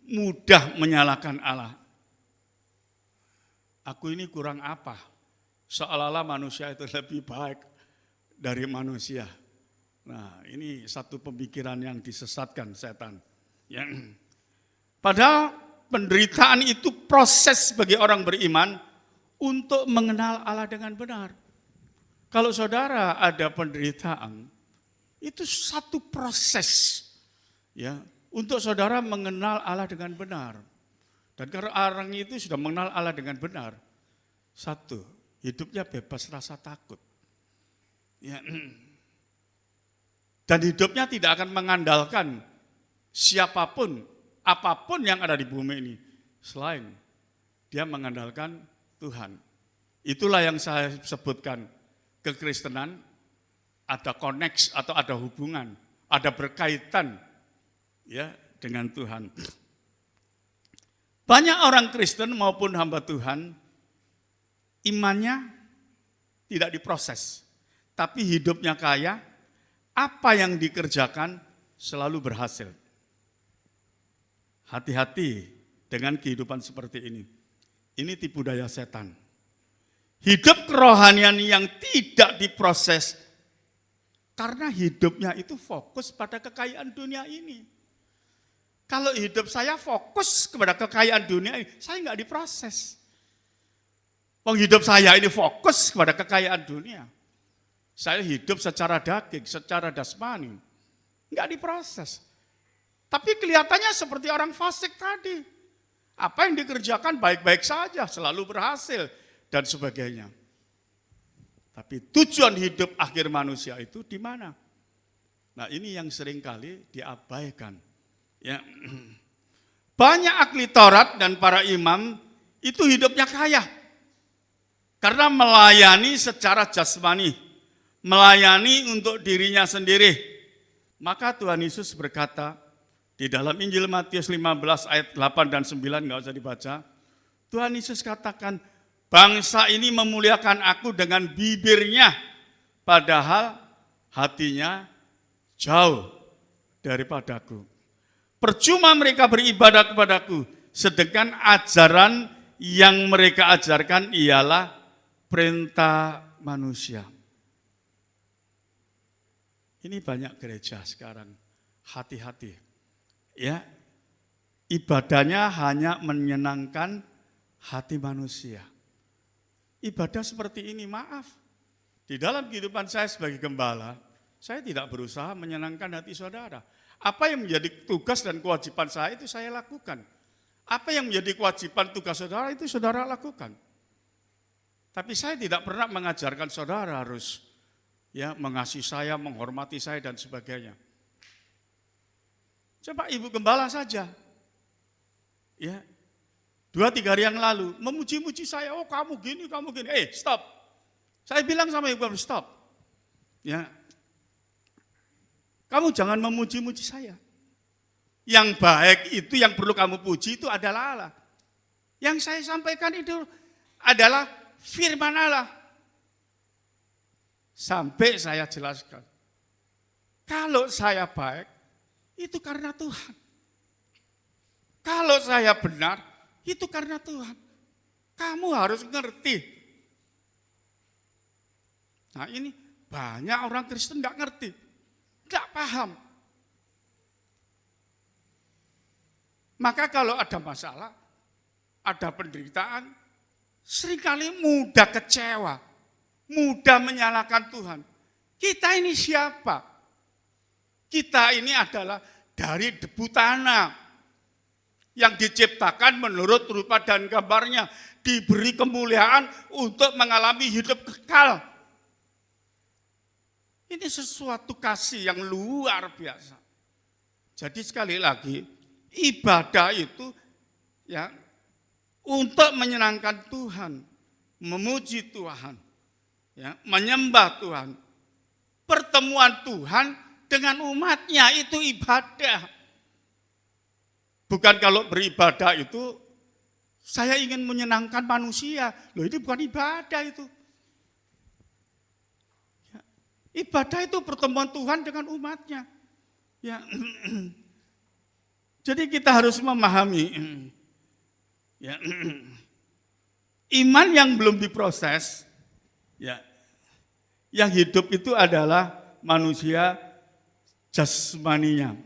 mudah menyalahkan Allah. Aku ini kurang apa? Seolah-olah manusia itu lebih baik dari manusia. Nah, ini satu pemikiran yang disesatkan setan. Ya. Padahal penderitaan itu proses bagi orang beriman untuk mengenal Allah dengan benar. Kalau saudara ada penderitaan, itu satu proses ya untuk saudara mengenal Allah dengan benar. Dan karena orang itu sudah mengenal Allah dengan benar, satu, hidupnya bebas rasa takut. Ya. Dan hidupnya tidak akan mengandalkan siapapun, apapun yang ada di bumi ini, selain dia mengandalkan Tuhan. Itulah yang saya sebutkan, kekristenan ada koneksi atau ada hubungan, ada berkaitan ya dengan Tuhan. Banyak orang Kristen maupun hamba Tuhan, imannya tidak diproses, tapi hidupnya kaya, apa yang dikerjakan selalu berhasil. Hati-hati dengan kehidupan seperti ini. Ini tipu daya setan. Hidup kerohanian yang tidak diproses, karena hidupnya itu fokus pada kekayaan dunia ini. Kalau hidup saya fokus kepada kekayaan dunia ini, saya nggak diproses. Hidup saya ini fokus kepada kekayaan dunia. Saya hidup secara daging, secara jasmani, nggak diproses. Tapi kelihatannya seperti orang fasik tadi. Apa yang dikerjakan baik-baik saja, selalu berhasil, dan sebagainya. Tapi tujuan hidup akhir manusia itu di mana? Nah, ini yang seringkali diabaikan. Ya. Banyak ahli Taurat dan para imam itu hidupnya kaya. Karena melayani secara jasmani, melayani untuk dirinya sendiri. Maka Tuhan Yesus berkata di dalam Injil Matius 15 ayat 8 dan 9, enggak usah dibaca. Tuhan Yesus katakan, bangsa ini memuliakan aku dengan bibirnya, padahal hatinya jauh daripadaku. Percuma mereka beribadah kepadaku, sedangkan ajaran yang mereka ajarkan ialah perintah manusia. Ini banyak gereja sekarang, hati-hati. Ya, ibadahnya hanya menyenangkan hati manusia. Ibadah seperti ini, maaf, di dalam kehidupan saya sebagai gembala, saya tidak berusaha menyenangkan hati saudara. Apa yang menjadi tugas dan kewajiban saya itu saya lakukan. Apa yang menjadi kewajiban tugas saudara itu saudara lakukan. Tapi saya tidak pernah mengajarkan saudara harus ya mengasihi saya, menghormati saya dan sebagainya. Coba ibu gembala saja. Ya. 2-3 hari yang lalu memuji-muji saya, oh kamu gini, kamu gini. Stop. Saya bilang sama ibu, stop. Ya. Kamu jangan memuji-muji saya. Yang baik itu yang perlu kamu puji itu adalah Allah. Yang saya sampaikan itu adalah firman Allah. Sampai saya jelaskan. Kalau saya baik, itu karena Tuhan. Kalau saya benar, Itu karena Tuhan. Kamu harus ngerti. Nah ini banyak orang Kristen nggak ngerti, nggak paham. Maka kalau ada masalah, ada penderitaan, seringkali mudah kecewa, mudah menyalahkan Tuhan. Kita ini siapa? Kita ini adalah dari debu tanah yang diciptakan menurut rupa dan gambarnya, diberi kemuliaan untuk mengalami hidup kekal. Ini sesuatu kasih yang luar biasa. Jadi sekali lagi, ibadah itu ya untuk menyenangkan Tuhan, memuji Tuhan, ya, menyembah Tuhan. Pertemuan Tuhan dengan umatnya itu ibadah. Bukan kalau beribadah itu saya ingin menyenangkan manusia. Loh, ini bukan ibadah itu. Ya, ibadah itu pertemuan Tuhan dengan umatnya. Ya. Jadi kita harus memahami ya, iman yang belum diproses, ya, yang hidup itu adalah manusia jasmaninya.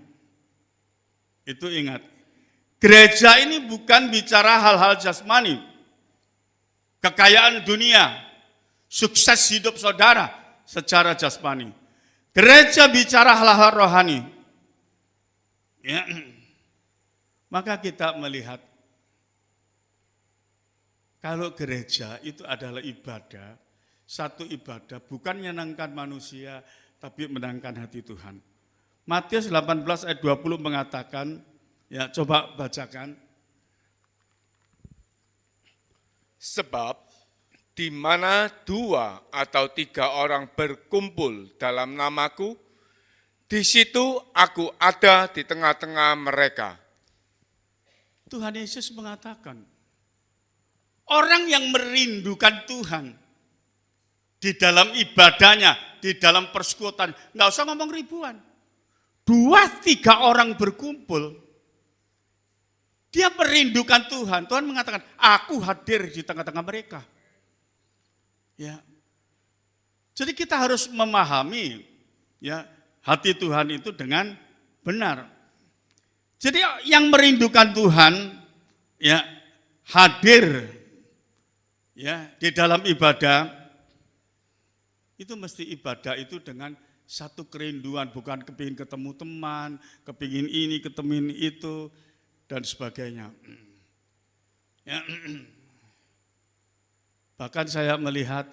Itu ingat. Gereja ini bukan bicara hal-hal jasmani, kekayaan dunia, sukses hidup saudara secara jasmani. Gereja bicara hal-hal rohani. Ya. Maka kita melihat kalau gereja itu adalah ibadah, satu ibadah bukan menyenangkan manusia, tapi menyenangkan hati Tuhan. Matius 18 ayat 20 mengatakan, ya coba bacakan. Sebab di mana 2 atau 3 orang berkumpul dalam namaku, di situ aku ada di tengah-tengah mereka. Tuhan Yesus mengatakan, orang yang merindukan Tuhan di dalam ibadahnya, di dalam persekutuan, nggak usah ngomong ribuan. 2-3 orang berkumpul, dia merindukan Tuhan. Tuhan mengatakan, aku hadir di tengah-tengah mereka. Ya. Jadi kita harus memahami ya hati Tuhan itu dengan benar. Jadi yang merindukan Tuhan ya hadir ya di dalam ibadah itu mesti ibadah itu dengan satu kerinduan, bukan kepingin ketemu teman, kepingin ini, ketemu itu dan sebagainya. Ya. Bahkan saya melihat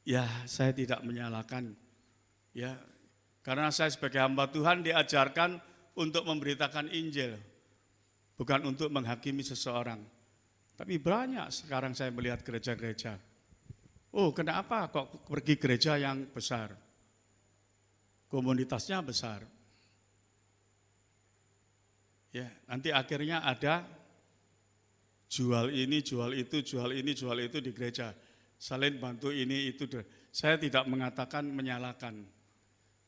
ya saya tidak menyalahkan ya karena saya sebagai hamba Tuhan diajarkan untuk memberitakan Injil, bukan untuk menghakimi seseorang. Tapi banyak sekarang saya melihat gereja-gereja. Oh, kenapa kok pergi gereja yang besar? Komunitasnya besar. Ya, nanti akhirnya ada jual ini, jual itu, jual ini, jual itu di gereja. Saling bantu ini, itu. Saya tidak mengatakan menyalahkan.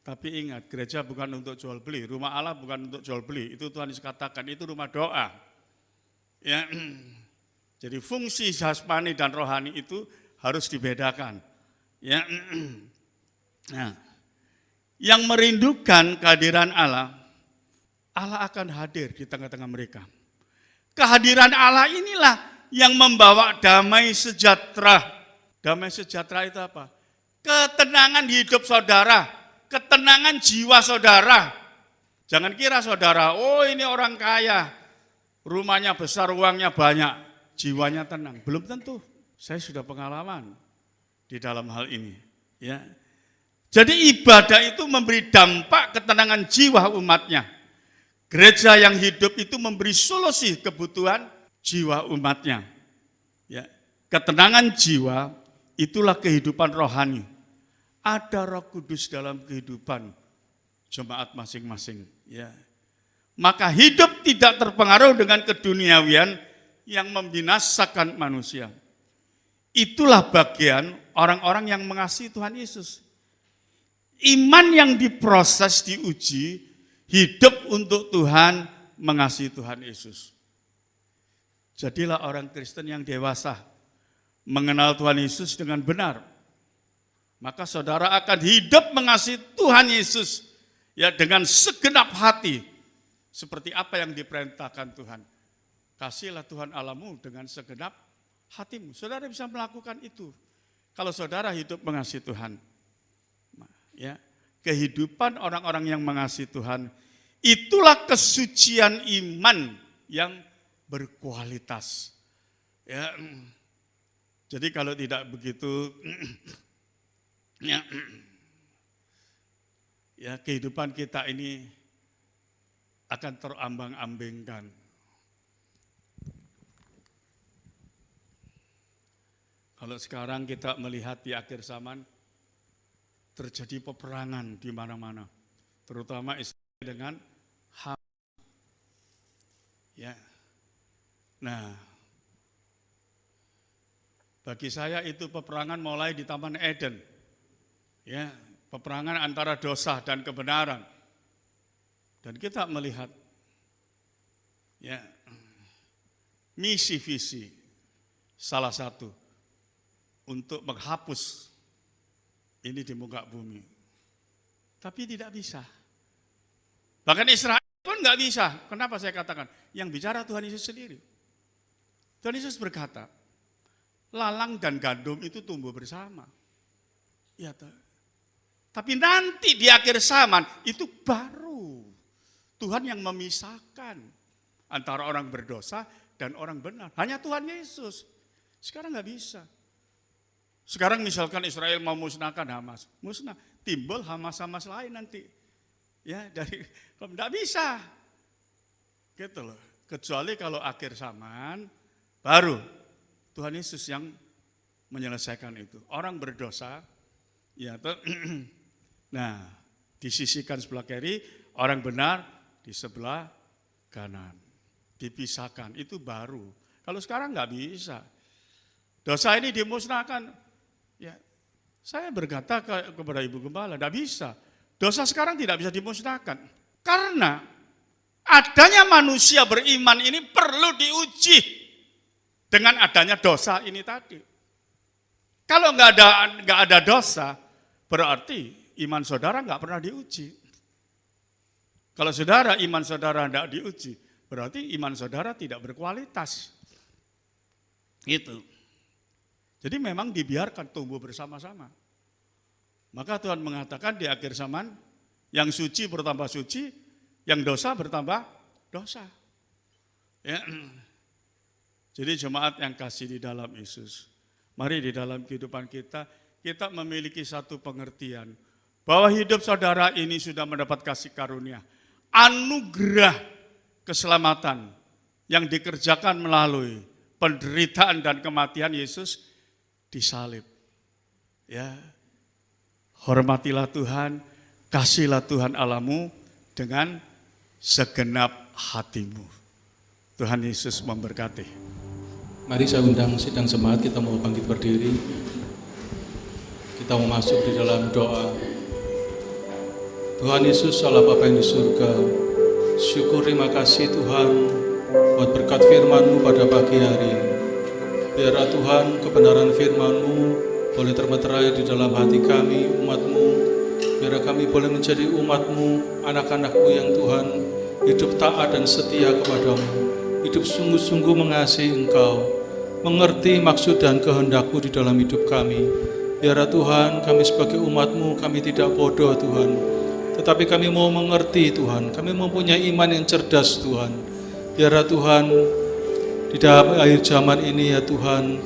Tapi ingat, gereja bukan untuk jual beli, rumah Allah bukan untuk jual beli. Itu Tuhan Yesus katakan, itu rumah doa. Ya, jadi fungsi jasmani dan rohani itu harus dibedakan. Ya, nah, yang merindukan kehadiran Allah, Allah akan hadir di tengah-tengah mereka. Kehadiran Allah inilah yang membawa damai sejahtera. Damai sejahtera itu apa? Ketenangan hidup saudara. Ketenangan jiwa saudara. Jangan kira saudara, oh ini orang kaya, rumahnya besar, uangnya banyak, jiwanya tenang. Belum tentu. Saya sudah pengalaman di dalam hal ini. Ya. Jadi ibadah itu memberi dampak ketenangan jiwa umatnya. Gereja yang hidup itu memberi solusi kebutuhan jiwa umatnya. Ya. Ketenangan jiwa itulah kehidupan rohani. Ada Roh Kudus dalam kehidupan jemaat masing-masing. Ya. Maka hidup tidak terpengaruh dengan keduniawian yang membinasakan manusia. Itulah bagian orang-orang yang mengasihi Tuhan Yesus. Iman yang diproses, diuji, hidup untuk Tuhan, mengasihi Tuhan Yesus. Jadilah orang Kristen yang dewasa, mengenal Tuhan Yesus dengan benar. Maka saudara akan hidup mengasihi Tuhan Yesus ya dengan segenap hati. Seperti apa yang diperintahkan Tuhan. Kasihlah Tuhan Allahmu dengan segenap hatimu. Saudara bisa melakukan itu. Kalau saudara hidup mengasihi Tuhan. Ya, kehidupan orang-orang yang mengasihi Tuhan, itulah kesucian iman yang berkualitas. Ya, jadi kalau tidak begitu, ya kehidupan kita ini akan terambang-ambingkan. Kalau sekarang kita melihat di akhir zaman, terjadi peperangan di mana-mana, terutama Israel dengan Hamas. Ya, nah, bagi saya itu peperangan mulai di Taman Eden, ya, peperangan antara dosa dan kebenaran, dan kita melihat, ya, misi visi salah satu untuk menghapus ini di muka bumi. Tapi tidak bisa. Bahkan Israel pun nggak bisa. Kenapa saya katakan? Yang bicara Tuhan Yesus sendiri. Tuhan Yesus berkata, lalang dan gandum itu tumbuh bersama. Ya, tapi nanti di akhir zaman itu baru Tuhan yang memisahkan antara orang berdosa dan orang benar. Hanya Tuhan Yesus. Sekarang nggak bisa. Sekarang misalkan Israel mau musnahkan Hamas, musnah, timbul Hamas-Hamas lain nanti. Ya, tidak bisa. Gitu loh. Kecuali kalau akhir zaman, baru Tuhan Yesus yang menyelesaikan itu. Orang berdosa, ya, nah, disisihkan sebelah kiri, orang benar di sebelah kanan. Dipisahkan, itu baru. Kalau sekarang nggak bisa. Dosa ini dimusnahkan. Ya, saya berkata kepada Ibu Gembala, tidak bisa. Dosa sekarang tidak bisa dimusnahkan. Karena adanya manusia beriman ini perlu diuji dengan adanya dosa ini tadi. Kalau nggak ada dosa, berarti iman saudara nggak pernah diuji. Kalau saudara iman saudara tidak diuji, berarti iman saudara tidak berkualitas. Gitu. Jadi memang dibiarkan tumbuh bersama-sama. Maka Tuhan mengatakan di akhir zaman, yang suci bertambah suci, yang dosa bertambah dosa. Ya. Jadi jemaat yang kasih di dalam Yesus, mari di dalam kehidupan kita memiliki satu pengertian, bahwa hidup saudara ini sudah mendapat kasih karunia, anugerah keselamatan yang dikerjakan melalui penderitaan dan kematian Yesus disalib. Ya, hormatilah Tuhan, kasihlah Tuhan Allahmu dengan segenap hatimu. Tuhan Yesus memberkati. Mari saya undang sidang jemaat, kita mau bangkit berdiri. Kita mau masuk di dalam doa. Tuhan Yesus Allah Bapa yang di surga, syukur terima kasih Tuhan buat berkat firman-Mu pada pagi hari ini. Biarlah Tuhan kebenaran firman-Mu boleh termeterai di dalam hati kami, umat-Mu. Biarlah kami boleh menjadi umat-Mu, anak-anak-Mu yang Tuhan hidup taat dan setia kepadamu, hidup sungguh-sungguh mengasihi Engkau, mengerti maksud dan kehendak-Mu di dalam hidup kami. Biarlah Tuhan kami sebagai umat-Mu, kami tidak bodoh Tuhan, tetapi kami mau mengerti Tuhan, kami mempunyai iman yang cerdas Tuhan. Biarlah Tuhan di dalam akhir zaman ini ya Tuhan,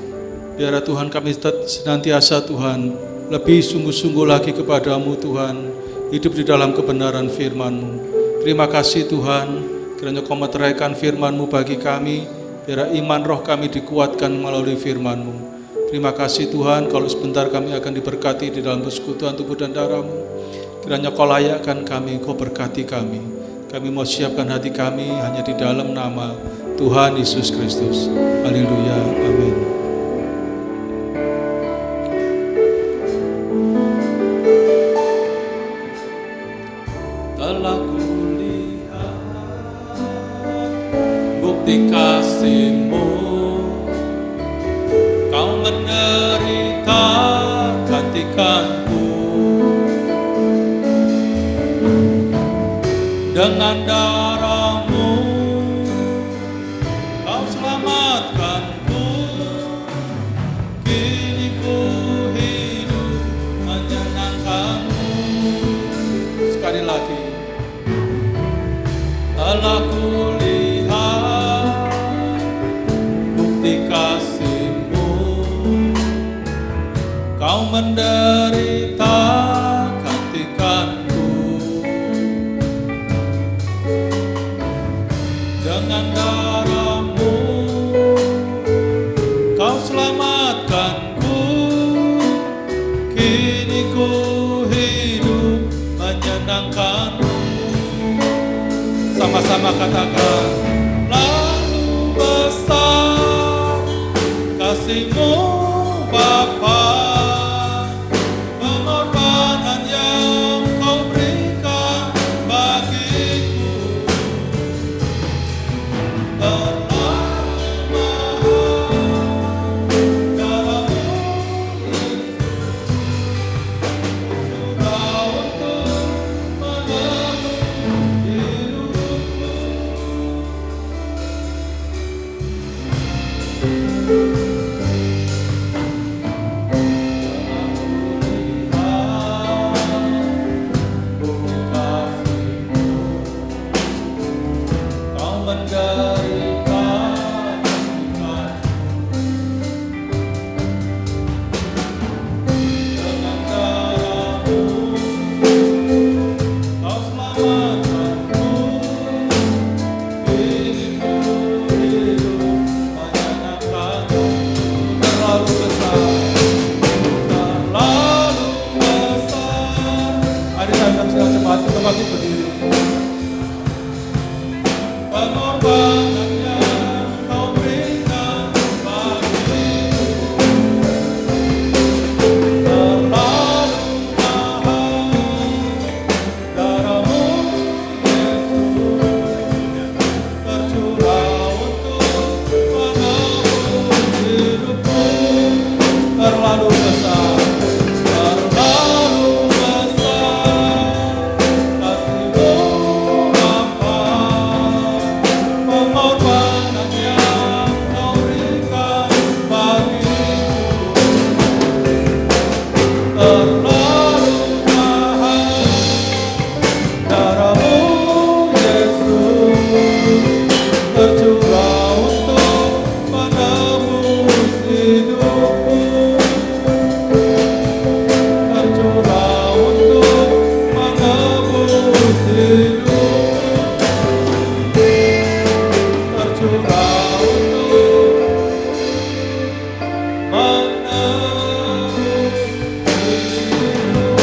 biarlah Tuhan kami senantiasa Tuhan lebih sungguh-sungguh lagi kepadamu Tuhan, hidup di dalam kebenaran firman-Mu. Terima kasih Tuhan, kiranya Kau meteraikan firman-Mu bagi kami, biar iman roh kami dikuatkan melalui firman-Mu. Terima kasih Tuhan, kalau sebentar kami akan diberkati di dalam persekutuan tubuh dan darah-Mu. Kiranya Kau layakkan kami, Kau berkati kami. Kami mau siapkan hati kami hanya di dalam nama Tuhan Yesus Kristus. Haleluya, amin. Telah kulihat bukti kasih-Mu menderita gantikanku. Dengan darah-Mu Kau selamatkanku. Kini ku hidup menyenangkan-Mu. Sekali lagi. Telah kulihat bukti kasih-Mu. Kau menderita gantikanku. Dengan darah-Mu Kau selamatkanku. Kini ku hidup menyenangkan-Mu. Sama-sama katakan, lalu besar kasih-Mu Bapa, pengorbanan yang Kau berikan bagiku. Terlalu mahal darah-Mu Surah untuk menebus hidupku. Kau menderita dengan darah-Mu Kau selamatkanku. Kini ku hidup menyenangkan-Mu. Terlalu besar, terlalu besar. Mari datang secara cepat, kita bangkit berdiri. Pengorbanan yang Kau berikan bagiku. Terlalu mahal darah-Mu Yesus, tercurah untuk menebus hidupku. Terlalu besar, terlalu besar kasih-Mu Bapa, pengorbanan yang Kau berikan bagiku. Terlalu mahal darah-Mu Yesus, tercurah untuk menebus hidupku. Tercurah untuk menebus hidupku. Tercurah untuk menebus hidupku.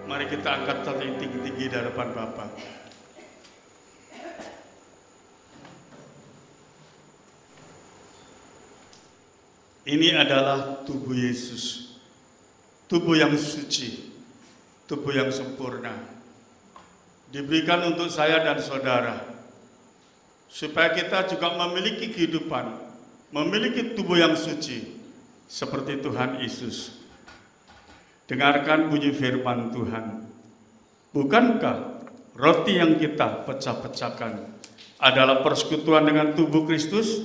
Mari kita angkat hati tinggi-tinggi di hadapan Bapa. Ini adalah tubuh Yesus, tubuh yang suci, tubuh yang sempurna. Diberikan untuk saya dan saudara, supaya kita juga memiliki kehidupan, memiliki tubuh yang suci, seperti Tuhan Yesus. Dengarkan bunyi firman Tuhan. Bukankah roti yang kita pecah-pecahkan adalah persekutuan dengan tubuh Kristus?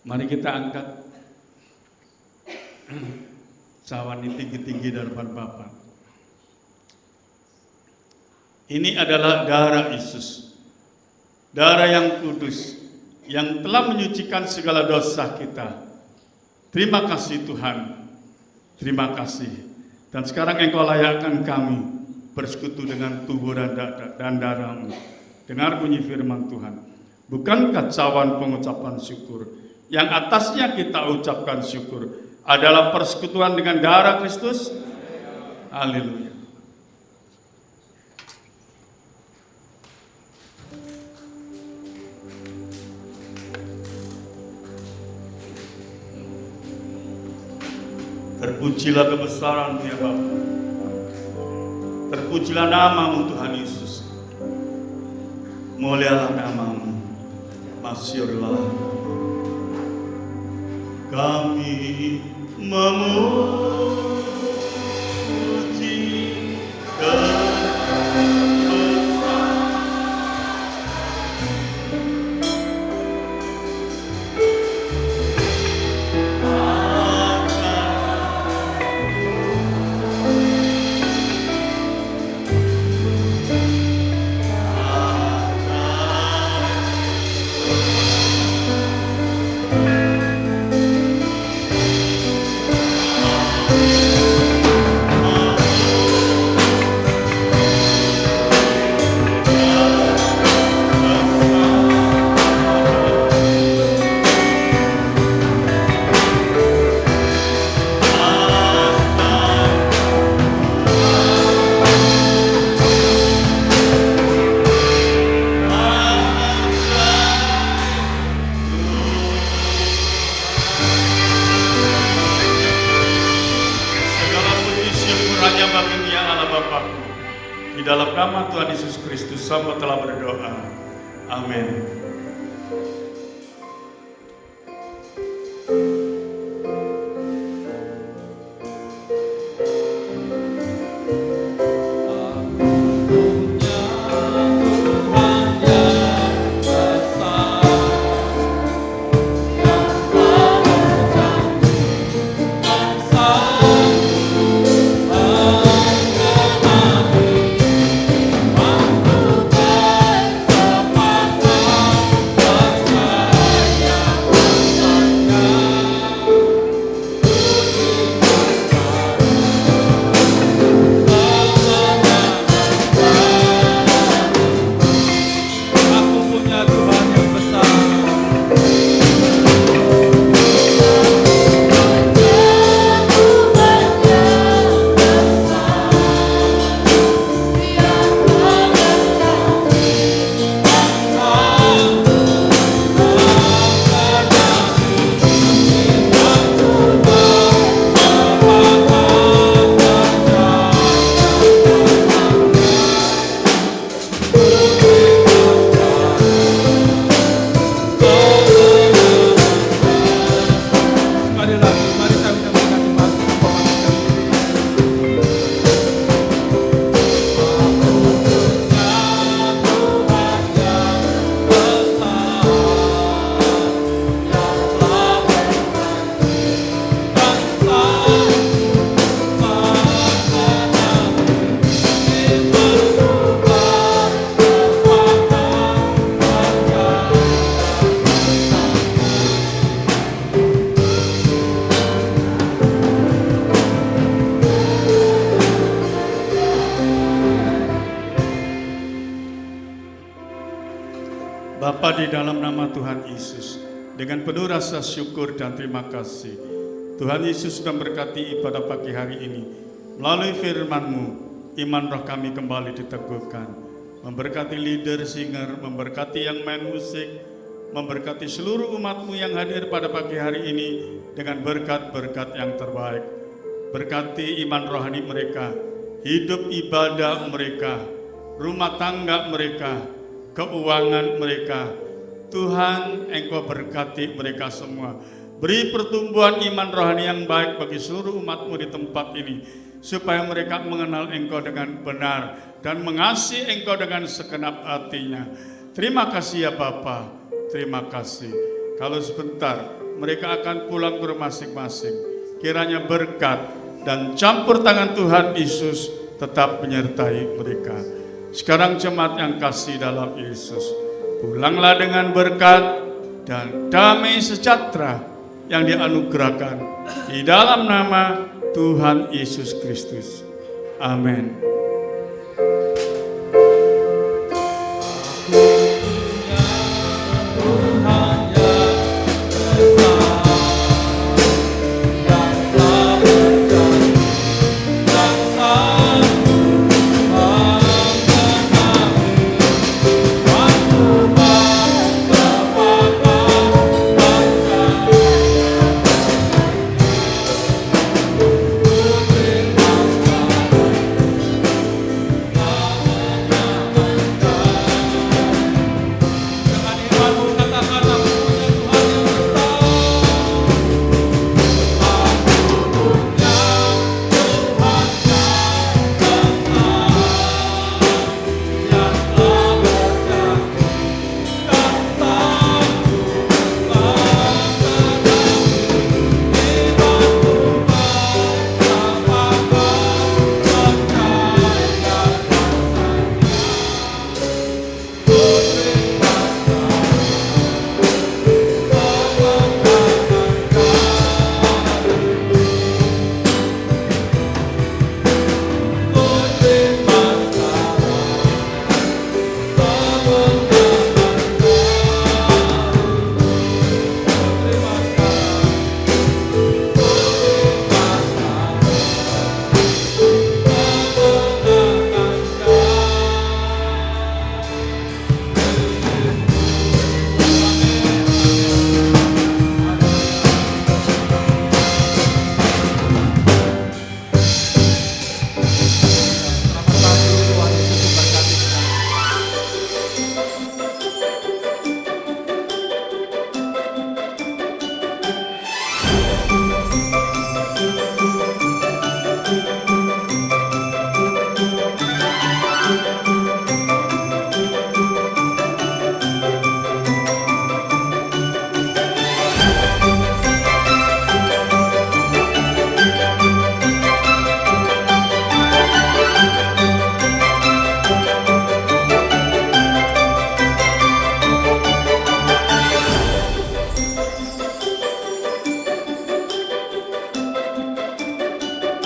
Mari kita angkat cawan ini tinggi-tinggi di hadapan Bapa. Ini adalah darah Yesus, darah yang kudus, yang telah menyucikan segala dosa kita. Terima kasih Tuhan, terima kasih. Dan sekarang Engkau layakkan kami bersekutu dengan tubuh dan darah-Mu. Dengar bunyi firman Tuhan. Bukankah cawan pengucapan syukur yang atasnya kita ucapkan syukur adalah persekutuan dengan darah Kristus? Haleluya. Terpujilah kebesaran-Mu ya Bapa. Terpujilah nama-Mu Tuhan Yesus. Mulialah nama-Mu. Masyurlah. Kami memuji dalam nama Tuhan Yesus Kristus, hamba telah berdoa. Amin. Bapa, di dalam nama Tuhan Yesus, dengan penuh rasa syukur dan terima kasih, Tuhan Yesus sudah memberkati ibadah pagi hari ini. Melalui firman-Mu, iman roh kami kembali diteguhkan. Memberkati leader, singer, memberkati yang main musik, memberkati seluruh umat-Mu yang hadir pada pagi hari ini dengan berkat-berkat yang terbaik. Berkati iman rohani mereka, hidup ibadah mereka, rumah tangga mereka, keuangan mereka. Tuhan, Engkau berkati mereka semua. Beri pertumbuhan iman rohani yang baik bagi seluruh umat-Mu di tempat ini, supaya mereka mengenal Engkau dengan benar dan mengasihi Engkau dengan segenap hatinya. Terima kasih ya Bapa, terima kasih. Kalau sebentar mereka akan pulang ke rumah masing-masing, kiranya berkat dan campur tangan Tuhan Yesus tetap menyertai mereka. Sekarang jemaat yang kasih dalam Yesus, pulanglah dengan berkat dan damai sejahtera yang dianugerahkan di dalam nama Tuhan Yesus Kristus. Amin. Oh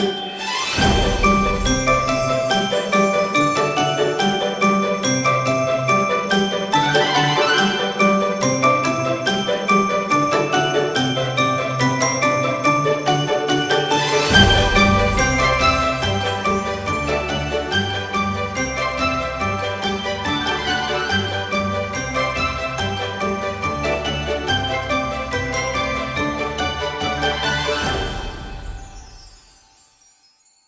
Tuhan.